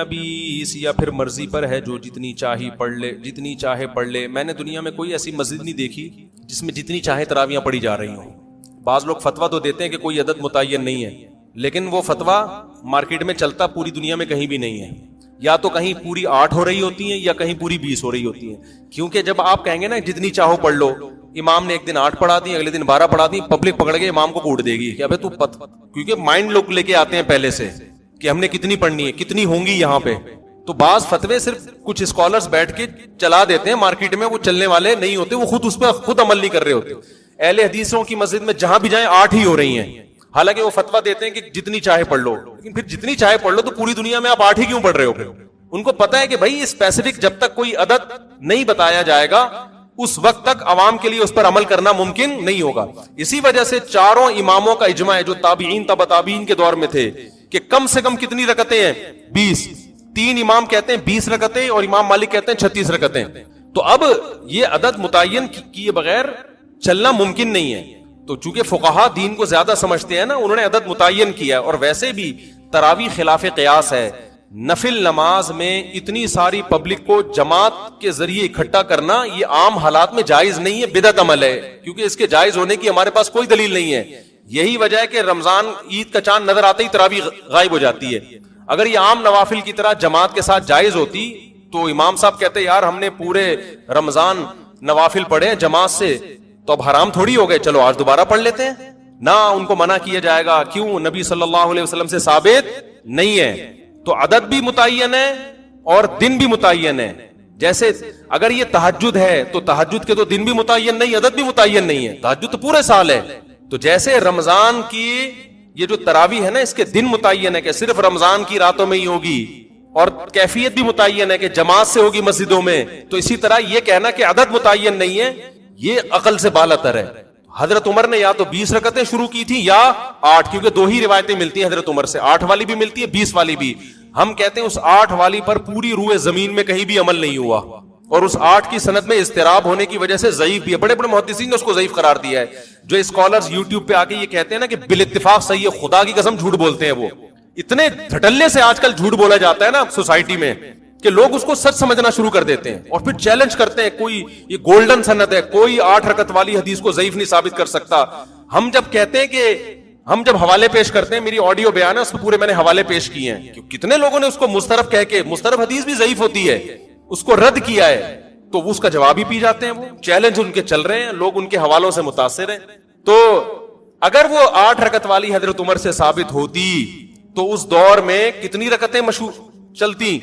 بیس یا پھر مرضی پر ہے جو جتنی چاہی پڑھ لے، جتنی چاہے پڑھ لے. میں نے دنیا میں کوئی ایسی مسجد نہیں دیکھی جس میں جتنی چاہے تراویحاں پڑھی جا رہی ہوں. بعض لوگ فتویٰ تو دیتے ہیں کہ کوئی عدد متعین نہیں ہے، لیکن وہ فتویٰ مارکیٹ میں چلتا پوری دنیا میں کہیں بھی نہیں ہے. یا تو کہیں پوری 8 ہو رہی ہوتی ہیں یا کہیں پوری 20 ہو رہی ہوتی ہیں. کیونکہ جب آپ کہیں گے نا جتنی چاہو پڑھ لو، امام نے ایک دن 8 پڑھا دی، اگلے دن 12 پڑھا دی، پبلک پکڑ کے امام کو کوٹ دے گی کہ ابے تو کیونکہ مائنڈ لوگ لے کے آتے ہیں پہلے سے کہ ہم نے کتنی پڑھنی ہے، کتنی ہوں گی یہاں پہ. تو بعض فتوے صرف کچھ اسکالرز بیٹھ کے چلا دیتے ہیں مارکیٹ میں، وہ چلنے والے نہیں ہوتے، وہ خود اس پہ خود عمل نہیں کر رہے ہوتے. اہل حدیثوں کی مسجد میں جہاں بھی جائیں 8 ہی ہو رہی ہیں، حالانکہ وہ فتویٰ دیتے ہیں کہ جتنی چاہے پڑھ لو. لیکن پھر جتنی چاہے پڑھ لو تو پوری دنیا میں آپ 8 ہی کیوں پڑھ رہے ہو؟ پھر ان کو پتا ہے کہ بھائی اسپیسیفک جب تک کوئی عدد نہیں بتایا جائے گا اس وقت تک عوام کے لیے اس پر عمل کرنا ممکن نہیں ہوگا. اسی وجہ سے چاروں اماموں کا اجماع ہے جو تابعین تبع تابعین کے دور میں تھے کہ کم سے کم کتنی رکعتیں ہیں؟ 20. 3 امام کہتے ہیں 20 رکعتیں اور امام مالک کہتے ہیں 36 رکعتیں. تو اب یہ عدد متعین کیے بغیر چلنا ممکن نہیں ہے. تو چونکہ فقہا دین کو زیادہ سمجھتے ہیں نا، انہوں نے عدد متعین کیا. اور ویسے بھی تراویح خلاف قیاس ہے. نفل نماز میں اتنی ساری پبلک کو جماعت کے ذریعے اکٹھا کرنا یہ عام حالات میں جائز نہیں ہے، بدعت عمل ہے. کیونکہ اس کے جائز ہونے کی ہمارے پاس کوئی دلیل نہیں ہے. یہی وجہ ہے کہ رمضان عید کا چاند نظر آتے ہی تراویح غائب ہو جاتی ہے. اگر یہ عام نوافل کی طرح جماعت کے ساتھ جائز ہوتی تو امام صاحب کہتے یار ہم نے پورے رمضان نوافل پڑھے جماعت سے تو اب حرام تھوڑی ہو گئے، چلو آج دوبارہ پڑھ لیتے ہیں. نہ ان کو منع کیا جائے گا. کیوں؟ نبی صلی اللہ علیہ وسلم سے ثابت نہیں ہے. تو عدد بھی متعین ہے اور دن بھی متعین ہے. جیسے اگر یہ تہجد ہے تو تہجد کے تو دن بھی متعین نہیں، عدد بھی متعین نہیں ہے. تہجد تو پورے سال ہے. تو جیسے رمضان کی یہ جو تراویح ہے نا اس کے دن متعین ہے کہ صرف رمضان کی راتوں میں ہی ہوگی، اور کیفیت بھی متعین ہے کہ جماعت سے ہوگی مسجدوں میں. تو اسی طرح یہ کہنا کہ عدد متعین نہیں ہے یہ عقل سے بالاتر ہے. حضرت عمر نے یا تو 20 رکعتیں شروع کی تھی یا 8، کیونکہ 2 ہی روایتیں ملتی ہیں حضرت عمر سے، 8 والی بھی ملتی ہے 20 والی بھی. ہم کہتے ہیں اس 8 والی پر پوری روح زمین میں کہیں بھی عمل نہیں ہوا، اور اس 8 کی سند میں اضطراب ہونے کی وجہ سے ضعیف بھی ہے. بڑے بڑے محدثین نے اس کو ضعیف قرار دیا ہے. جو اسکالرز یوٹیوب پہ آ کے یہ کہتے ہیں نا کہ بالاتفاق صحیح ہے، خدا کی قسم جھوٹ بولتے ہیں. وہ اتنے دھڑلے سے آج کل جھوٹ بولا جاتا ہے نا سوسائٹی میں کہ لوگ اس کو سچ سمجھنا شروع کر دیتے ہیں اور پھر چیلنج کرتے ہیں کوئی یہ گولڈن سند ہے، کوئی 8 رکعت والی حدیث کو ضعیف نہیں ثابت کر سکتا. ہم جب کہتے ہیں کہ ہم جب حوالے پیش کرتے ہیں، میری آڈیو بیان ہے اس میں پورے میں نے حوالے پیش کیے ہیں، کتنے لوگوں نے اس کو مسترف کہہ کے، مسترف حدیث بھی ضعیف ہوتی ہے، اس کو رد کیا ہے، تو وہ اس کا جواب ہی پی جاتے ہیں. وہ چیلنج ان کے چل رہے ہیں، لوگ ان کے حوالوں سے متاثر ہیں. تو اگر وہ 8 رکعت والی حضرت عمر سے ثابت ہوتی تو اس دور میں کتنی رکعتیں مشہور چلتی؟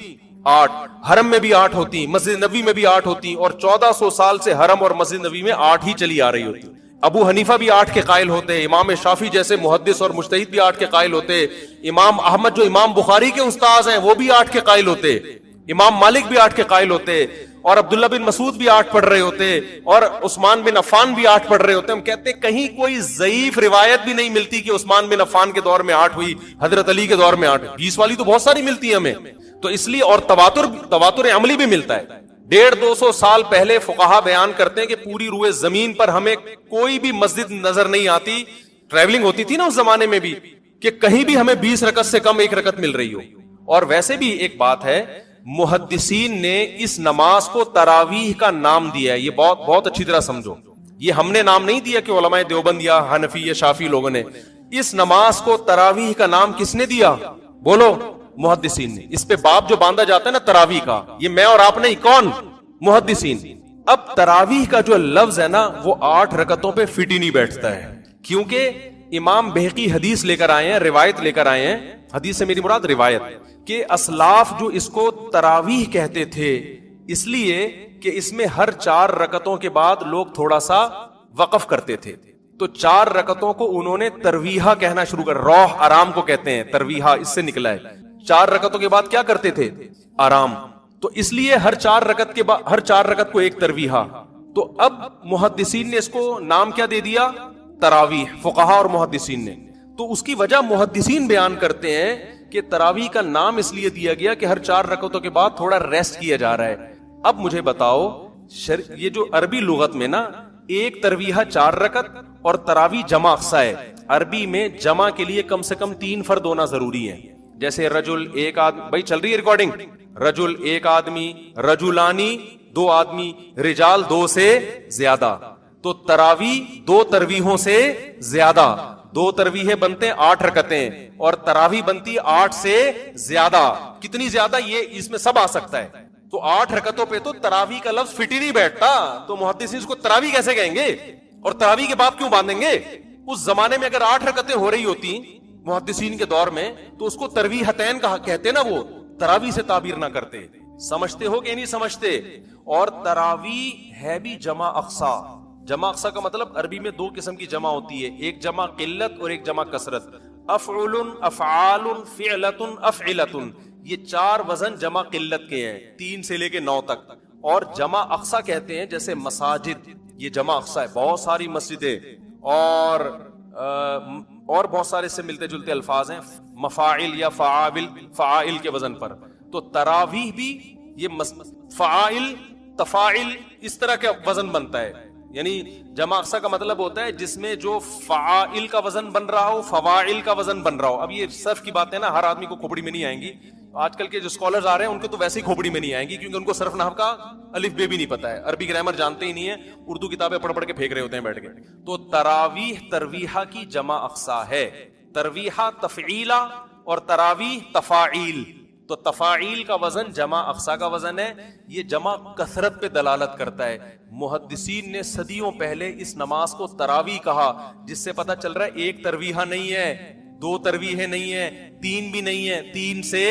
8. حرم میں بھی 8 ہوتی، مسجد نبوی میں بھی 8 ہوتی، اور 1400 سال سے حرم اور مسجد نبوی میں 8 ہی چلی آ رہی ہوتی. ابو حنیفہ بھی 8 کے قائل ہوتے، امام شافعی جیسے محدث اور مجتہد بھی 8 کے قائل ہوتے، امام احمد جو امام بخاری کے استاذ ہیں وہ بھی 8 کے قائل ہوتے، امام مالک بھی 8 کے قائل ہوتے، اور عبداللہ بن مسعود بھی 8 پڑھ رہے ہوتے، اور عثمان بن عفان بھی 8 پڑھ رہے ہوتے. ہم کہتے ہیں کہیں کوئی ضعیف روایت بھی نہیں ملتی کہ عثمان بن عفان کے دور میں 8 ہوئی، حضرت علی کے دور میں 8 ہوئی. 20 والی تو بہت ساری ملتی ہے ہمیں. تو اس لیے اور تواتر عملی بھی ملتا ہے. 150-200 سال پہلے فقہا بیان کرتے ہیں کہ پوری روئے زمین پر ہمیں کوئی بھی مسجد نظر نہیں آتی. ٹریولنگ ہوتی تھی نا اس زمانے میں بھی، کہ کہیں بھی ہمیں 20 رکعت سے کم 1 رکعت مل رہی ہو. اور ویسے بھی ایک بات ہے، محدثین نے اس نماز کو تراویح کا نام دیا ہے. یہ بہت اچھی طرح سمجھو، یہ ہم نے نام نہیں دیا کہ علماء دیوبند یا حنفی یا شافی لوگوں نے. اس نماز کو تراویح کا نام کس نے دیا؟ بولو. محدثین نے. اس پہ باب جو باندھا جاتا ہے نا تراویح کا، یہ میں اور آپ نہیں، کون؟ محدثین. اب تراویح کا جو لفظ ہے نا وہ 8 رکعتوں پہ فٹ ہی نہیں بیٹھتا ہے، کیونکہ امام بہقی حدیث لے کر آئے ہیں، روایت لے کر آئے ہیں. حدیث سے میری مراد روایت، کہ اسلاف جو اس کو تراویح کہتے تھے اس لیے کہ اس میں ہر 4 رکعتوں کے بعد لوگ تھوڑا سا وقف کرتے تھے. تو 4 رکعتوں کو انہوں نے ترویحہ کہنا شروع کر، روح آرام کو کہتے ہیں، ترویحہ اس سے نکلا ہے. 4 رکعتوں کے بعد کیا کرتے تھے؟ آرام. تو اس لیے ہر 4 رکعت کے بعد ہر 4 رکعت کو ایک ترویحہ. تو اب محدثین نے اس کو نام کیا دے دیا؟ تراویح. فقہا اور محدثین نے. تو اس کی وجہ محدثین بیان کرتے ہیں کہ تراویح کا نام اس لیے دیا گیا کہ ہر 4 رکعتوں کے بعد تھوڑا ریسٹ کیا جا رہا ہے. اب مجھے بتاؤ، یہ جو عربی لغت میں نا ایک ترویحہ 4 رکعت اور تراویح جمع اقصا ہے. عربی میں جمع کے لیے کم سے کم 3 فرد ہونا ضروری ہے. جیسے رجل ایک آدمی, بھائی چل رہی ہے ریکارڈنگ, رجل ایک آدمی, رجلانی دو آدمی, رجال دو سے زیادہ. تو تراویح دو ترویحوں سے زیادہ, دو ترویحیں بنتے 8 رکعتیں اور تراویح بنتی 8 سے زیادہ. کتنی زیادہ یہ اس میں سب آ سکتا ہے. تو 8 رکعتوں پہ تو تراویح کا لفظ فٹ ہی نہیں بیٹھتا, تو محدثین اس کو تراویح کیسے کہیں گے اور تراویح کے بعد کیوں باندھیں گے؟ اس زمانے میں اگر 8 رکعتیں ہو رہی ہوتی محدثین کے دور میں تو اس کو ترویحتین کہتے نا, وہ تراویح سے تعبیر نہ کرتے. سمجھتے ہو کہ نہیں سمجھتے؟ اور تراویح ہے بھی جمع اقصا. جمع اقصا کا مطلب عربی میں 2 قسم کی جمع ہوتی ہے, ایک جمع قلت اور ایک جمع کثرت. افعل, افعال, فعلت, افعلت, یہ 4 وزن جمع قلت کے ہیں 3 سے لے کے 9 تک. اور جمع اقصا کہتے ہیں جیسے مساجد, یہ جمع اقصا ہے, بہت ساری مسجدیں اور بہت سارے سے ملتے جلتے الفاظ ہیں, مفاعل یا فعابل, فعائل کے وزن پر. تو تراویح بھی یہ فعائل, تفاعل اس طرح کا وزن بنتا ہے. یعنی جمع اقصا کا مطلب ہوتا ہے جس میں جو فعائل کا وزن بن رہا ہو, فواعل کا وزن بن رہا ہو. اب یہ صرف کی بات ہے نا, ہر آدمی کو کھوپڑی میں نہیں آئیں گی. آج کل کے جو اسکالرز آ رہے ہیں ان کو تو ویسے ہی کھوپڑی میں نہیں آئیں گی, کیونکہ ان کو صرف نحو کا الف بے بھی نہیں پتا ہے, عربی گرامر جانتے ہی نہیں ہے, اردو کتابیں پڑھ پڑھ کے پھینک رہے ہوتے ہیں بیٹھ کے. تو تراویح ترویحہ کی جمع اقصا ہے, ترویحہ تفعیلہ اور تراویح تفاعیل. تو تفاعیل کا وزن جمع اقصا کا وزن ہے. یہ جمع کثرت پہ دلالت کرتا ہے. محدثین نے صدیوں پہلے اس نماز کو تراویح کہا, جس سے پتہ چل رہا ہے ایک ترویحہ نہیں ہے, 2 ترویحیں نہیں ہیں, 3 بھی نہیں ہے, 3 سے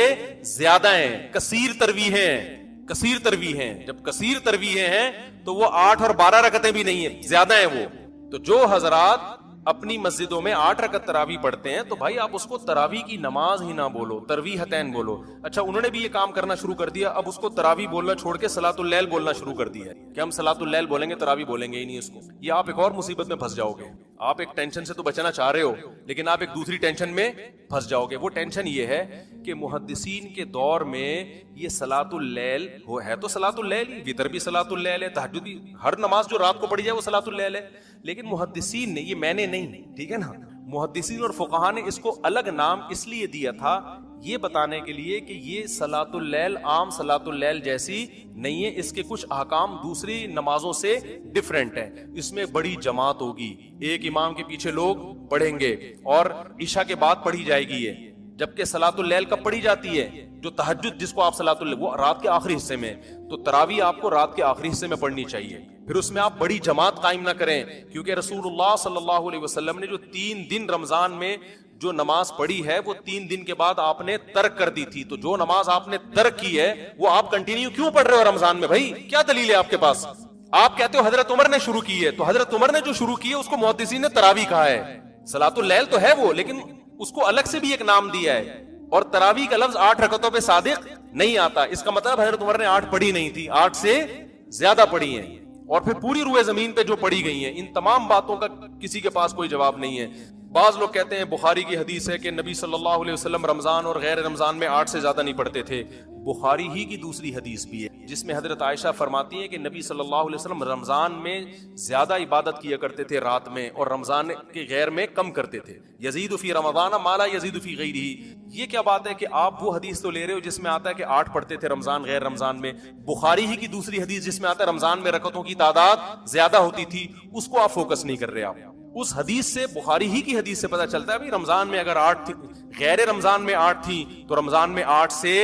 زیادہ ہیں, کثیر ترویحیں ہیں, کثیر ترویحیں. جب کثیر ترویحیں ہیں تو وہ 8 اور 12 رکعتیں بھی نہیں ہیں, زیادہ ہیں وہ. تو جو حضرات اپنی مسجدوں میں 8 رکعت تراویح پڑھتے ہیں تو بھائی آپ اس کو تراویح کی نماز ہی نہ بولو, ترویحتین بولو. اچھا انہوں نے بھی یہ کام کرنا شروع کر دیا, اب اس کو تراویح بولنا چھوڑ کے صلاۃ اللیل بولنا شروع کر دیا ہے کہ ہم صلاۃ اللیل بولیں گے, تراویح بولیں گے ہی نہیں اس کو. یہ آپ ایک اور مصیبت میں پھنس جاؤ گے. آپ ایک ٹینشن سے تو بچنا چاہ رہے ہو, لیکن آپ ایک دوسری ٹینشن میں پھنس جاؤ گے. وہ ٹینشن یہ ہے کہ محدثین کے دور میں یہ صلاۃ اللیل ہے تو صلاۃ اللیل ہی, وتر بھی صلاۃ اللیل ہے, تہجد بھی, ہر نماز جو رات کو پڑھی جائے وہ صلاۃ اللیل ہے. لیکن محدثین نے, یہ میں نے نہیں, ٹھیک ہے نا, محدثین اور فقہا نے اس کو الگ نام اس لیے دیا تھا یہ بتانے کے لیے کہ یہ صلاۃ اللیل عام صلاۃ اللیل جیسی نہیں ہے, اس کے کچھ احکام دوسری نمازوں سے ڈیفرنٹ ہیں. اس میں بڑی جماعت ہوگی, ایک امام کے پیچھے لوگ پڑھیں گے اور عشاء کے بعد پڑھی جائے گی یہ. جبکہ صلاۃ اللیل کب پڑھی جاتی ہے؟ جو تہجد جس کو آپ صلاۃ اللیل, وہ رات کے آخری حصے میں. تو تراویح آپ کو رات کے آخری حصے میں پڑھنی چاہیے. پھر اس میں آپ بڑی جماعت قائم نہ کریں, کیونکہ رسول اللہ صلی اللہ علیہ وسلم نے جو 3 دن رمضان میں جو نماز پڑھی ہے وہ 3 دن کے بعد آپ نے ترک کر دی تھی. تو جو نماز آپ نے ترک کی ہے وہ آپ کنٹینیو کیوں پڑھ رہے ہو رمضان میں؟ بھائی کیا دلیل ہے آپ کے پاس؟ آپ کہتے ہو حضرت عمر نے شروع کی ہے, تو حضرت عمر نے جو شروع کی ہے اس کو محدثین نے تراویح کہا ہے. صلاۃ اللیل تو ہے وہ, لیکن اس کو الگ سے بھی ایک نام دیا ہے. اور تراویح کا لفظ 8 رکعتوں پہ صادق نہیں آتا. اس کا مطلب حضرت عمر نے 8 پڑھی نہیں تھی, 8 سے زیادہ پڑھی ہیں. اور پھر پوری روئے زمین پہ جو پڑھی گئی ہیں, ان تمام باتوں کا کسی کے پاس کوئی جواب نہیں ہے. بعض لوگ کہتے ہیں بخاری کی حدیث ہے کہ نبی صلی اللہ علیہ وسلم رمضان اور غیر رمضان میں 8 سے زیادہ نہیں پڑھتے تھے. بخاری ہی کی دوسری حدیث بھی ہے جس میں حضرت عائشہ فرماتی ہیں کہ نبی صلی اللہ علیہ وسلم رمضان میں زیادہ عبادت کیا کرتے تھے رات میں, اور رمضان کے غیر میں کم کرتے تھے. یزید فی رمضان ما لا یزید فی غیرہ. یہ کیا بات ہے کہ آپ وہ حدیث تو لے رہے ہو جس میں آتا ہے کہ 8 پڑھتے تھے رمضان غیر رمضان میں, بخاری ہی کی دوسری حدیث جس میں آتا ہے رمضان میں رکعتوں کی تعداد زیادہ ہوتی تھی, اس کو آپ فوکس نہیں کر رہے. آپ اس حدیث سے, بخاری ہی کی حدیث سے پتہ چلتا ہے رمضان میں اگر 8 تھی, غیر رمضان میں 8 تھی, تو رمضان میں 8 سے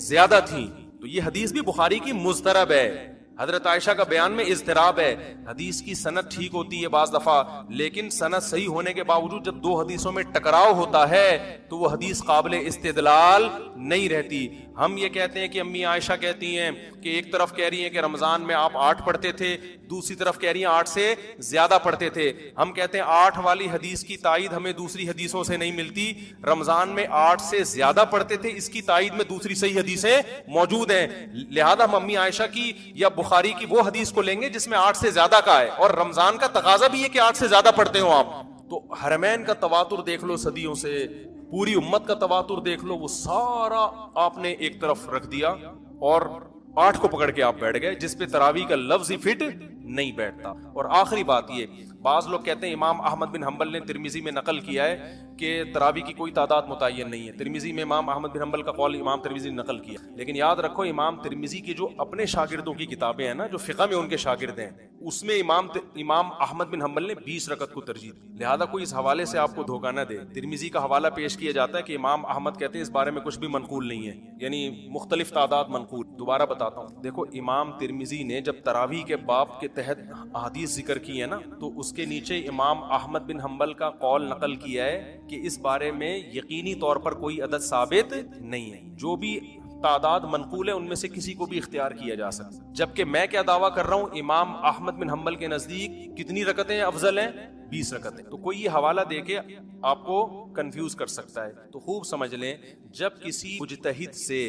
زیادہ تھیں. تو یہ حدیث بھی بخاری کی مضطرب ہے. حضرت عائشہ کا بیان میں اضطراب ہے. حدیث کی سند ٹھیک ہوتی ہے بعض دفعہ, لیکن سند صحیح ہونے کے باوجود جب 2 حدیثوں میں ٹکراؤ ہوتا ہے تو وہ حدیث قابل استدلال نہیں رہتی. ہم یہ کہتے ہیں کہ امی عائشہ کہتی ہیں کہ ایک طرف کہہ رہی ہیں کہ رمضان میں آپ 8 پڑھتے تھے, دوسری طرف کہہ رہی ہیں 8 سے زیادہ پڑھتے تھے. ہم کہتے ہیں 8 والی حدیث کی تائید ہمیں دوسری حدیثوں سے نہیں ملتی, رمضان میں 8 سے زیادہ پڑھتے تھے, اس کی تائید میں دوسری صحیح حدیثیں موجود ہیں. لہذا ہم امی عائشہ کی یا بخاری کی وہ حدیث کو لیں گے جس میں 8 سے زیادہ کا ہے, اور رمضان کا تقاضا بھی ہے کہ 8 سے زیادہ پڑھتے ہو آپ. تو حرمین کا تواتر دیکھ لو صدیوں سے, پوری امت کا تواتر دیکھ لو, وہ سارا آپ نے ایک طرف رکھ دیا اور 8 کو پکڑ کے آپ بیٹھ گئے جس پہ تراویح کا لفظ ہی فٹ نہیں بیٹھتا. اور آخری بات یہ, بعض لوگ کہتے ہیں امام احمد بن حنبل نے ترمذی میں نقل کیا ہے کہ تراویح کی کوئی تعداد متعین نہیں ہے. ترمذی میں امام احمد بن حنبل کا قول امام ترمذی نے نقل کیا, لیکن یاد رکھو امام ترمذی کی جو اپنے شاگردوں کی کتابیں ہیں نا, جو فقہ میں ان کے شاگرد ہیں, اس میں امام احمد بن حنبل نے 20 رکعت کو ترجیح دی. لہذا کوئی اس حوالے سے آپ کو دھوکہ نہ دے. ترمذی کا حوالہ پیش کیا جاتا ہے کہ امام احمد کہتے ہیں اس بارے میں کچھ بھی منقول نہیں ہے, یعنی مختلف تعداد منقول. دوبارہ بتاتا ہوں, دیکھو امام ترمذی نے جب تراویح کے باب کے تحت احادیث ذکر کی ہے نا, تو اس کے نیچے امام احمد بن حنبل کا قول نقل کیا ہے کہ اس بارے میں یقینی طور پر کوئی عدد ثابت نہیں ہے, جو بھی تعداد منقول ہے ان میں سے کسی کو بھی اختیار کیا جا سکتا. جبکہ میں کیا دعویٰ کر رہا ہوں, امام احمد بن حنبل کے نزدیک کتنی رکعتیں افضل ہیں؟ 20 رکعتیں. تو کوئی یہ حوالہ دے کے آپ کو کنفیوز کر سکتا ہے. تو خوب سمجھ لیں, جب کسی مجتہد سے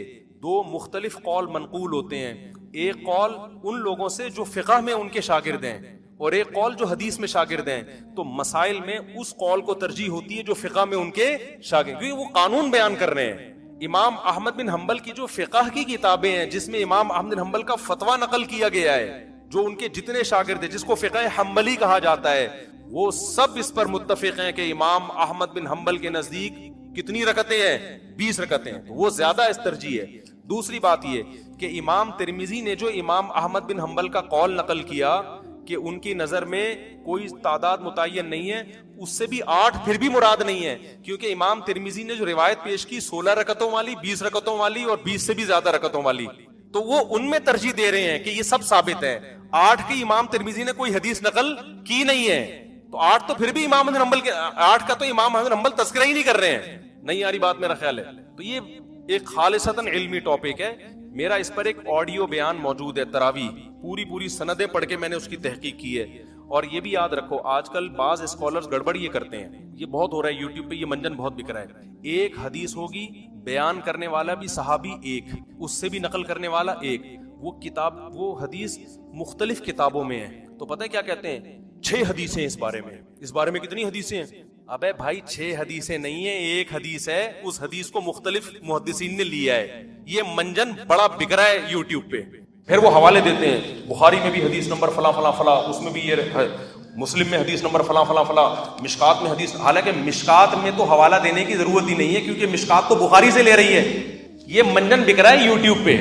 2 مختلف قول منقول ہوتے ہیں, ایک قول ان لوگوں سے جو فقہ میں ان کے شاگرد ہیں اور ایک قول جو حدیث میں شاگرد ہیں, تو مسائل میں اس قول کو ترجیح ہوتی ہے جو فقہ میں ان کے شاگرد, کیونکہ وہ قانون بیان کر رہے ہیں. امام احمد بن حنبل کی جو فقہ کی کتابیں ہیں جس میں امام احمد بن حنبل کا فتویٰ نقل کیا گیا ہے, جو ان کے جتنے شاگرد ہیں جس کو فقہ حنبلی کہا جاتا ہے, وہ سب اس پر متفق ہیں کہ امام احمد بن حنبل کے نزدیک کتنی رکعتیں ہیں؟ 20 رکعتیں. تو وہ زیادہ اس ترجیح ہے. دوسری بات یہ کہ امام ترمذی نے جو امام احمد بن حنبل کا قول نقل کیا کہ ان کی نظر میں کوئی تعداد متعین نہیں ہے, اس سے بھی 8 پھر بھی مراد نہیں ہے, کیونکہ امام ترمذی نے جو روایت پیش کی 16 رکعتوں والی, 20 رکعتوں والی اور 20 سے بھی زیادہ رکعتوں والی, تو وہ ان میں ترجیح دے رہے ہیں کہ یہ سب ثابت ہے. 8 کی امام ترمذی نے کوئی حدیث نقل کی نہیں ہے, تو 8 تو پھر بھی امام احمد بن حنبل کے 8 کا تو امام احمد بن حنبل تذکرہ ہی نہیں کر رہے ہیں. نہیں آ رہی بات میرا خیال ہے. تو یہ ایک خالصتاً علمی ٹاپک ہے. میرا اس پر ایک آڈیو بیان موجود ہے, تراویح پوری سندیں پڑھ کے میں نے اس کی تحقیق کی ہے. اور یہ بھی یاد رکھو, آج کل بعض اسکالرز گڑبڑ یہ کرتے ہیں, یہ بہت ہو رہا ہے یوٹیوب پہ, یہ منجن بہت بک رہا ہے. ایک حدیث ہوگی, بیان کرنے والا بھی صحابی ایک, اس سے بھی نقل کرنے والا ایک, وہ حدیث مختلف کتابوں میں ہے. تو پتہ ہے کیا کہتے ہیں, 6 حدیثیں اس بارے میں کتنی حدیثیں ہیں؟ ابے بھائی 6 حدیثیں نہیں ہیں, ایک حدیث ہے. اس حدیث کو مختلف محدثین نے لیا ہے. یہ منجن بڑا بک رہا ہے یوٹیوب پہ. پھر وہ حوالے دیتے ہیں, بخاری میں بھی حدیث نمبر فلاں فلاں فلاں, اس میں بھی یہ ہے, مسلم میں حدیث نمبر فلاں فلاں فلاں, مشکات میں حدیث. حالانکہ مشکات میں تو حوالہ دینے کی ضرورت ہی نہیں ہے, کیونکہ مشکات تو بخاری سے لے رہی ہے. یہ منجن بک رہا ہے یوٹیوب پہ,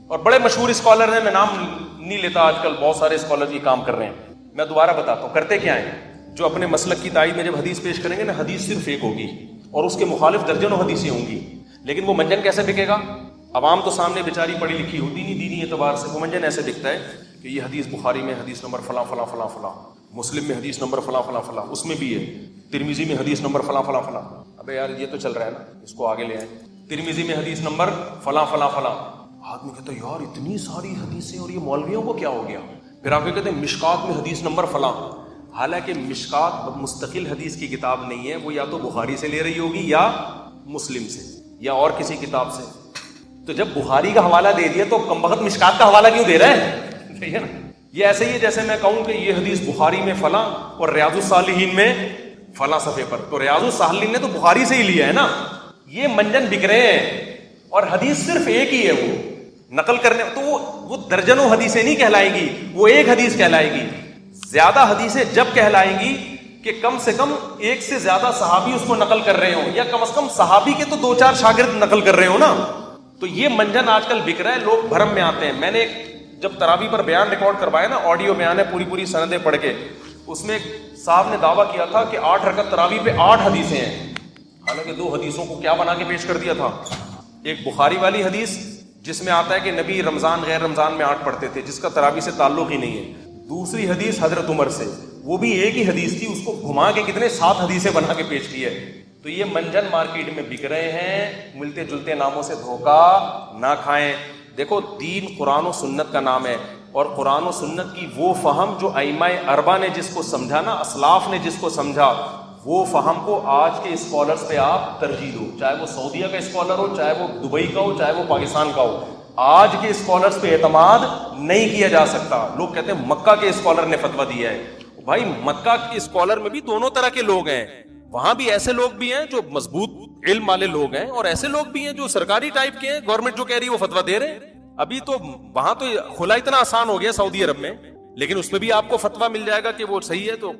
اور بڑے مشہور اسکالر ہیں, میں نام نہیں لیتا, آج کل بہت سارے اسکالر یہ کام کر رہے ہیں. میں دوبارہ بتاتا ہوں کرتے کیا ہیں. جو اپنے مسلک کی تائید میں جب حدیث پیش کریں گے نا, حدیث صرف ایک ہوگی اور اس کے مخالف درجنوں حدیثیں ہوں گی, لیکن وہ منجن کیسے بکے گا؟ عوام تو سامنے بیچاری پڑھی لکھی ہوتی نہیں دینی اعتبار سے, وہ منجن ایسے دکھتا ہے کہ یہ حدیث بخاری میں حدیث نمبر فلاں فلاں فلاں فلاں, مسلم میں حدیث نمبر فلاں فلاں فلاں, اس میں بھی ہے ترمذی میں حدیث نمبر فلاں فلاں فلاں. ابے یار یہ تو چل رہا ہے نا, اس کو آگے لے آئیں. ترمذی میں حدیث نمبر فلاں فلاں فلاں. آدمی کہتا ہے یار اتنی ساری حدیثیں, اور یہ مولویوں کو کیا ہو گیا؟ پھر آپ کہتے ہیں مشکات میں حدیث نمبر فلاں. حالانکہ مشکات مستقل حدیث کی کتاب نہیں ہے, وہ یا تو بخاری سے لے رہی ہوگی یا مسلم سے یا اور کسی کتاب سے. تو جب بخاری کا حوالہ دے دیا تو کم بخت مشکات کا حوالہ کیوں دے رہے ہیں؟ صحیح ہے نا. یہ ایسے ہی ہے جیسے میں کہوں کہ یہ حدیث بخاری میں فلاں اور ریاض الصالحین میں فلاں صفحے پر, تو ریاض الصالحین نے تو بخاری سے ہی لیا ہے نا. یہ منجن بک رہے ہیں, اور حدیث صرف ایک ہی ہے وہ نقل کرنے, تو وہ درجنوں حدیثیں نہیں کہلائیں گی, وہ ایک حدیث کہلائے گی. زیادہ حدیثیں جب کہلائیں گی کہ کم سے کم ایک سے زیادہ صحابی اس کو نقل کر رہے ہوں, یا کم از کم صحابی کے تو 2-4 شاگرد نقل کر رہے ہوں نا. تو یہ منجن آج کل بک رہا ہے, لوگ بھرم میں آتے ہیں. میں نے جب تراویح پر بیان ریکارڈ کروایا نا, آڈیو بیان ہے پوری سندیں پڑھ کے, اس میں صاحب نے دعویٰ کیا تھا کہ 8 رکعت تراویح پہ 8 حدیثیں ہیں. حالانکہ 2 حدیثوں کو کیا بنا کے پیش کر دیا تھا. ایک بخاری والی حدیث جس میں آتا ہے کہ نبی رمضان غیر رمضان میں 8 پڑھتے تھے, جس کا تراویح سے تعلق ہی نہیں ہے. دوسری حدیث حضرت عمر سے, وہ بھی ایک ہی حدیث تھی, اس کو گھما کے کتنے 7 حدیثیں بنا کے پیش کی ہے. تو یہ منجن مارکیٹ میں بک رہے ہیں, ملتے جلتے ناموں سے دھوکہ نہ کھائیں. دیکھو دین قرآن و سنت کا نام ہے, اور قرآن و سنت کی وہ فہم جو ائمہ اربعہ نے جس کو سمجھا نا, اسلاف نے جس کو سمجھا, وہ فہم کو آج کے اسکالرز پہ آپ ترجیح دو, چاہے وہ سعودیہ کا اسکالر ہو, چاہے وہ دبئی کا ہو, چاہے وہ پاکستان کا ہو. آج کے اسکالرز پہ اعتماد نہیں کیا جا سکتا. لوگ کہتے ہیں مکہ کے اسکالر نے فتویٰ دیا ہے. بھائی مکہ کے اسکالر میں بھی دونوں طرح کے لوگ ہیں, وہاں بھی ایسے لوگ بھی ہیں جو مضبوط علم والے لوگ ہیں, اور ایسے لوگ بھی ہیں جو سرکاری ٹائپ کے ہیں, گورنمنٹ جو کہہ رہی ہے وہ فتویٰ دے رہے ہیں. ابھی تو وہاں تو کھلا اتنا آسان ہو گیا سعودی عرب میں، لیکن اس پہ بھی آپ کو فتویٰ مل جائے گا کہ وہ صحیح ہے، تو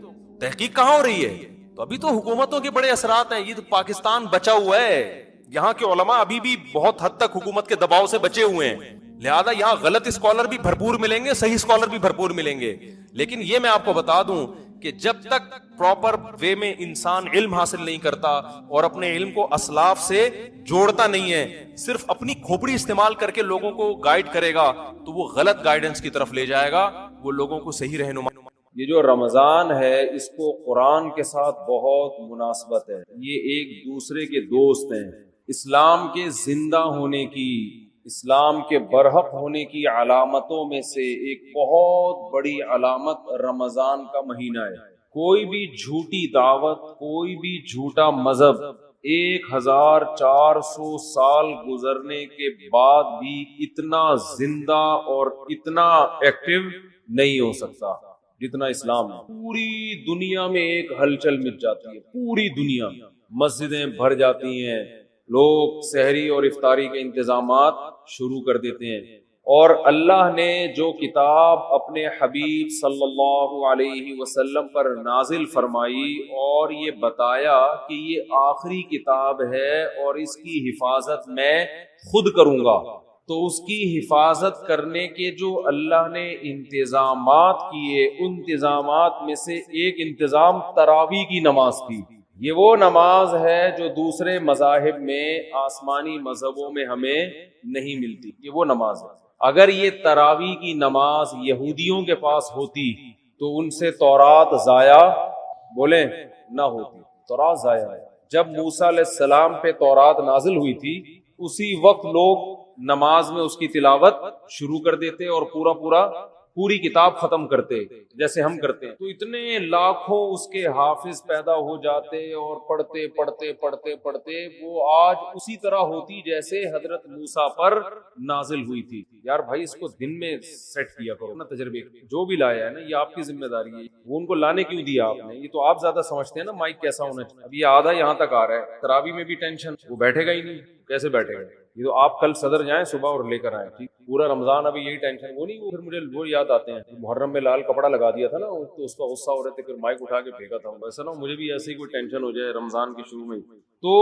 تحقیق کہاں ہو رہی ہے؟ تو ابھی تو حکومتوں کے بڑے اثرات ہیں، یہ تو پاکستان بچا ہوا ہے، یہاں کے علماء ابھی بھی بہت حد تک حکومت کے دباؤ سے بچے ہوئے ہیں، لہذا یہاں غلط اسکالر بھی بھرپور ملیں گے، صحیح اسکالر بھی بھرپور ملیں گے. لیکن یہ میں آپ کو بتا دوں کہ جب تک پراپر وے میں انسان علم حاصل نہیں کرتا اور اپنے علم کو اسلاف سے جوڑتا نہیں ہے، صرف اپنی کھوپڑی استعمال کر کے لوگوں کو گائیڈ کرے گا، تو وہ غلط گائیڈنس کی طرف لے جائے گا، وہ لوگوں کو صحیح رہنما. یہ جو رمضان ہے اس کو قرآن کے ساتھ بہت مناسبت ہے، یہ ایک دوسرے کے دوست ہیں. اسلام کے زندہ ہونے کی، اسلام کے برحق ہونے کی علامتوں میں سے ایک بہت بڑی علامت رمضان کا مہینہ ہے. کوئی بھی جھوٹی دعوت، کوئی بھی جھوٹا مذہب 1400 سال گزرنے کے بعد بھی اتنا زندہ اور اتنا ایکٹیو نہیں ہو سکتا جتنا اسلام ہے. پوری دنیا میں ایک ہلچل مچ جاتی ہے، پوری دنیا، مسجدیں بھر جاتی ہیں، لوگ سحری اور افطاری کے انتظامات شروع کر دیتے ہیں. اور اللہ نے جو کتاب اپنے حبیب صلی اللہ علیہ وسلم پر نازل فرمائی اور یہ بتایا کہ یہ آخری کتاب ہے اور اس کی حفاظت میں خود کروں گا، تو اس کی حفاظت کرنے کے جو اللہ نے انتظامات کیے، ان انتظامات میں سے ایک انتظام تراویح کی نماز تھی. یہ وہ نماز ہے جو دوسرے مذاہب میں، آسمانی مذہبوں میں ہمیں نہیں ملتی. یہ وہ نماز ہے. اگر یہ تراویح کی نماز یہودیوں کے پاس ہوتی تو ان سے تورات ضائع بولیں نہ ہوتی. تورات ضائع ہے. جب موسیٰ علیہ السلام پہ تورات نازل ہوئی تھی اسی وقت لوگ نماز میں اس کی تلاوت شروع کر دیتے اور پوری کتاب ختم کرتے جیسے ہم کرتے ہیں. تو اتنے لاکھوں اس کے حافظ پیدا ہو جاتے اور پڑھتے پڑھتے پڑھتے پڑھتے وہ آج اسی طرح ہوتی جیسے حضرت موسیٰ پر نازل ہوئی تھی. یار بھائی اس کو دن میں سیٹ کیا کرو نا، تجربے جو بھی لایا ہے نا یہ آپ کی ذمہ داری ہے. وہ ان کو لانے کیوں دیا آپ نے؟ یہ تو آپ زیادہ سمجھتے ہیں نا مائک کیسا ہونا چاہیے. اب یہ آدھا یہاں تک آ رہا ہے، تراویح میں بھی ٹینشن، وہ بیٹھے گا ہی نہیں، کیسے بیٹھے گا؟ یہ تو آپ کل صدر جائیں صبح اور لے کر آئیں. ٹھیک، پورا رمضان ابھی یہی ٹینشن. وہ نہیں، وہ پھر مجھے وہ یاد آتے ہیں محرم میں لال کپڑا لگا دیا تھا نا، تو اس کا غصہ ہو رہے تھے، پھر مائک اٹھا کے پھینکا تھا. ویسا نہ مجھے بھی ایسے ہی کوئی ٹینشن ہو جائے رمضان کے شروع میں. تو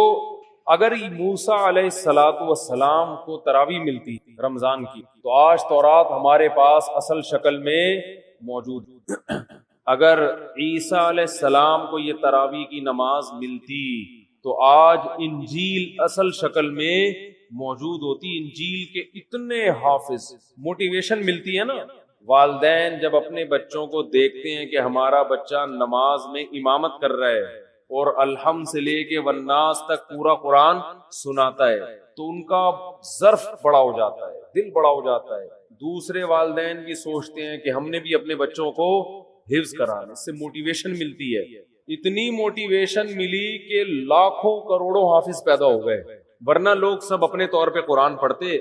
اگر موسیٰ علیہ الصلوۃ والسلام کو تراویح ملتی رمضان کی تو آج تورات ہمارے پاس اصل شکل میں موجود. اگر عیسیٰ علیہ السلام کو یہ تراویح کی نماز ملتی تو آج انجیل اصل شکل میں موجود ہوتی. انجیل کے اتنے حافظ. موٹیویشن ملتی ہے نا. والدین جب اپنے بچوں کو دیکھتے ہیں کہ ہمارا بچہ نماز میں امامت کر رہا ہے اور الحمد سے لے کے والناس تک پورا قرآن سناتا ہے تو ان کا ظرف بڑا ہو جاتا ہے، دل بڑا ہو جاتا ہے. دوسرے والدین بھی سوچتے ہیں کہ ہم نے بھی اپنے بچوں کو حفظ کرانا. اس سے موٹیویشن ملتی ہے. اتنی موٹیویشن ملی کہ لاکھوں کروڑوں حافظ پیدا ہو گئے. ورنہ لوگ سب اپنے طور پہ قرآن پڑھتے،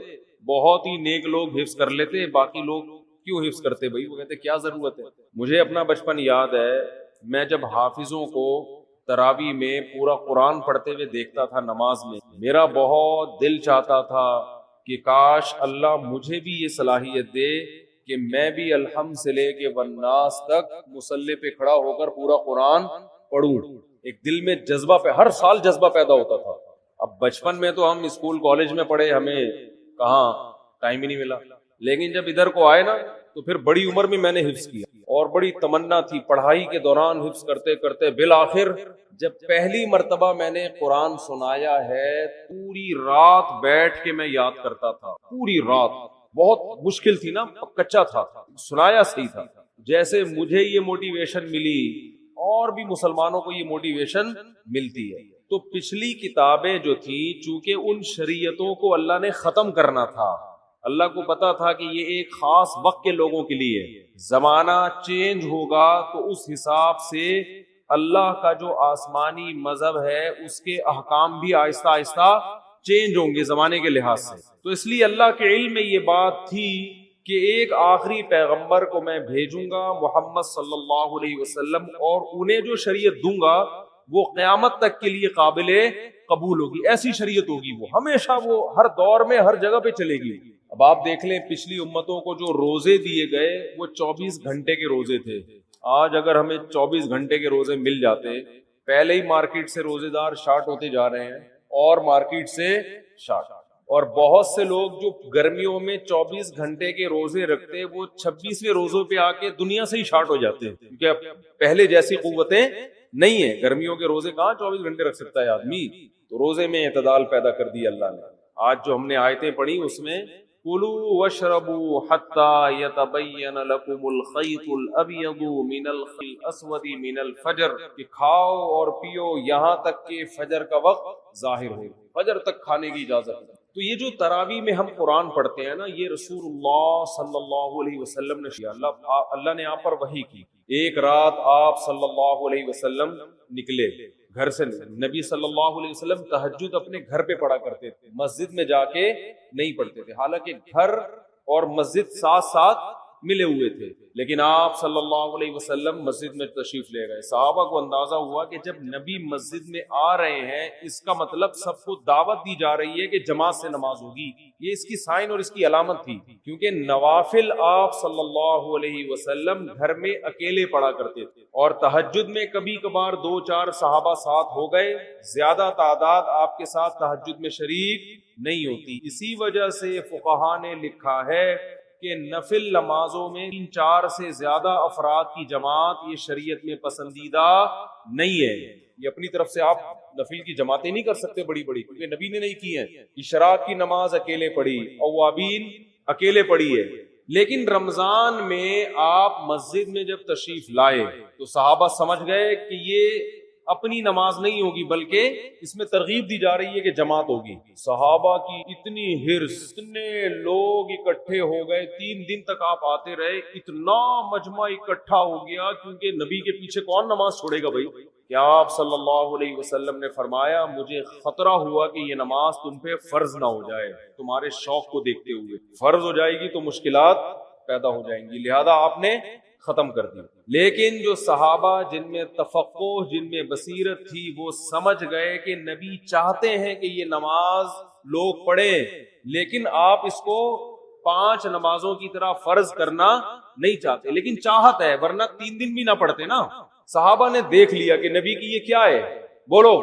بہت ہی نیک لوگ حفظ کر لیتے، باقی لوگ کیوں حفظ کرتے بھائی؟ وہ کہتے کیا ضرورت ہے. مجھے اپنا بچپن یاد ہے، میں جب حافظوں کو تراویح میں پورا قرآن پڑھتے ہوئے دیکھتا تھا نماز میں، میرا بہت دل چاہتا تھا کہ کاش اللہ مجھے بھی یہ صلاحیت دے کہ میں بھی الحمد سے لے کے والناس تک مصلی پہ کھڑا ہو کر پورا قرآن پڑھوں. ایک دل میں جذبہ پہ ہر سال جذبہ پیدا ہوتا تھا. اب بچپن میں تو ہم اسکول کالج میں پڑھے، ہمیں کہاں ٹائم ہی نہیں ملا. لیکن جب ادھر کو آئے نا تو پھر بڑی عمر میں میں نے حفظ کیا اور بڑی تمنا تھی. پڑھائی کے دوران حفظ کرتے کرتے بالآخر جب پہلی مرتبہ میں نے قرآن سنایا ہے، پوری رات بیٹھ کے میں یاد کرتا تھا. پوری رات. بہت مشکل تھی نا، کچا تھا، سنایا صحیح تھا. جیسے مجھے یہ موٹیویشن ملی اور بھی مسلمانوں کو یہ موٹیویشن ملتی ہے. تو پچھلی کتابیں جو تھی چونکہ ان شریعتوں کو اللہ نے ختم کرنا تھا، اللہ کو پتا تھا کہ یہ ایک خاص وقت کے لوگوں کے لیے، زمانہ چینج ہوگا تو اس حساب سے اللہ کا جو آسمانی مذہب ہے اس کے احکام بھی آہستہ آہستہ چینج ہوں گے زمانے کے لحاظ سے. تو اس لیے اللہ کے علم میں یہ بات تھی کہ ایک آخری پیغمبر کو میں بھیجوں گا محمد صلی اللہ علیہ وسلم، اور انہیں جو شریعت دوں گا وہ قیامت تک کے لیے قابل قبول ہوگی. ایسی شریعت ہوگی، وہ ہمیشہ، وہ ہر دور میں ہر جگہ پہ چلے گی. اب آپ دیکھ لیں پچھلی امتوں کو جو روزے دیے گئے وہ 24 گھنٹے کے روزے تھے. آج اگر ہمیں 24 گھنٹے کے روزے مل جاتے, پہلے ہی مارکیٹ سے روزے دار شارٹ ہوتے جا رہے ہیں اور مارکیٹ سے شارٹ, اور بہت سے لوگ جو گرمیوں میں 24 گھنٹے کے روزے رکھتے وہ 26ویں روزوں پہ آ کے دنیا سے ہی شارٹ ہو جاتے ہیں, کیونکہ پہلے جیسی قوتیں نہیں ہیں. گرمیوں کے روزے کہاں 24 گھنٹے رکھ سکتا ہے آدمی, تو روزے میں اعتدال پیدا کر دیا اللہ نے. آج جو ہم نے آیتیں پڑھی اس میں کُلُوا وَاشْرَبُوا حَتَّى يَتَبَيَّنَ لَكُمُ الْخَيْطُ الْأَبْيَضُ مِنَ الْخَيْطِ الْأَسْوَدِ مِنَ الْفَجْرِ, کہ کھاؤ اور پیو یہاں تک کہ فجر کا وقت ظاہر ہو, فجر تک کھانے کی اجازت ہے. تو یہ جو تراویح میں ہم قرآن پڑھتے ہیں نا, یہ رسول اللہ صلی اللہ علیہ وسلم نے کیا. اللہ نے آپ پر وحی کی. ایک رات آپ صلی اللہ علیہ وسلم نکلے گھر سے. نبی صلی اللہ علیہ وسلم تہجد اپنے گھر پہ پڑھا کرتے تھے, مسجد میں جا کے نہیں پڑھتے تھے, حالانکہ گھر اور مسجد ساتھ ساتھ ملے ہوئے تھے, لیکن آپ صلی اللہ علیہ وسلم مسجد میں تشریف لے گئے. صحابہ کو اندازہ ہوا کہ جب نبی مسجد میں آ رہے ہیں اس کا مطلب سب کو دعوت دی جا رہی ہے کہ جماعت سے نماز ہوگی. یہ اس کی سائن اور اس کی علامت تھی, کیونکہ نوافل آپ صلی اللہ علیہ وسلم گھر میں اکیلے پڑھا کرتے تھے, اور تہجد میں کبھی کبھار 2-4 صحابہ ساتھ ہو گئے, زیادہ تعداد آپ کے ساتھ تہجد میں شریک نہیں ہوتی. اسی وجہ سے فقہا نے لکھا ہے کہ نفل نمازوں میں 3-4 سے زیادہ افراد کی جماعت یہ شریعت میں پسندیدہ نہیں ہے. یہ اپنی طرف سے آپ نفل کی جماعتیں نہیں کر سکتے بڑی بڑی, کیونکہ نبی نے نہیں کی ہیں. اشراق کی نماز اکیلے پڑھی, اوابین اکیلے پڑھی ہے, لیکن رمضان میں آپ مسجد میں جب تشریف لائے تو صحابہ سمجھ گئے کہ یہ اپنی نماز نہیں ہوگی بلکہ اس میں ترغیب دی جا رہی ہے کہ جماعت ہوگی. صحابہ کی اتنی حرص, اتنے لوگ اکٹھے ہو گئے, 3 دن تک آپ آتے رہے, اتنا مجمع اکٹھا ہو گیا, کیونکہ نبی کے پیچھے کون نماز چھوڑے گا بھائی. کہ آپ صلی اللہ علیہ وسلم نے فرمایا مجھے خطرہ ہوا کہ یہ نماز تم پہ فرض نہ ہو جائے, تمہارے شوق کو دیکھتے ہوئے فرض ہو جائے گی تو مشکلات پیدا ہو جائیں گی, لہذا آپ نے ختم کر دی. لیکن جو صحابہ جن میں تفقہ, جن میں بصیرت تھی, وہ سمجھ گئے کہ نبی چاہتے ہیں کہ یہ نماز لوگ پڑھیں, لیکن آپ اس کو 5 نمازوں کی طرح فرض کرنا نہیں چاہتے, لیکن چاہت ہے, ورنہ 3 دن بھی نہ پڑھتے نا. صحابہ نے دیکھ لیا کہ نبی کی یہ کیا ہے, بولو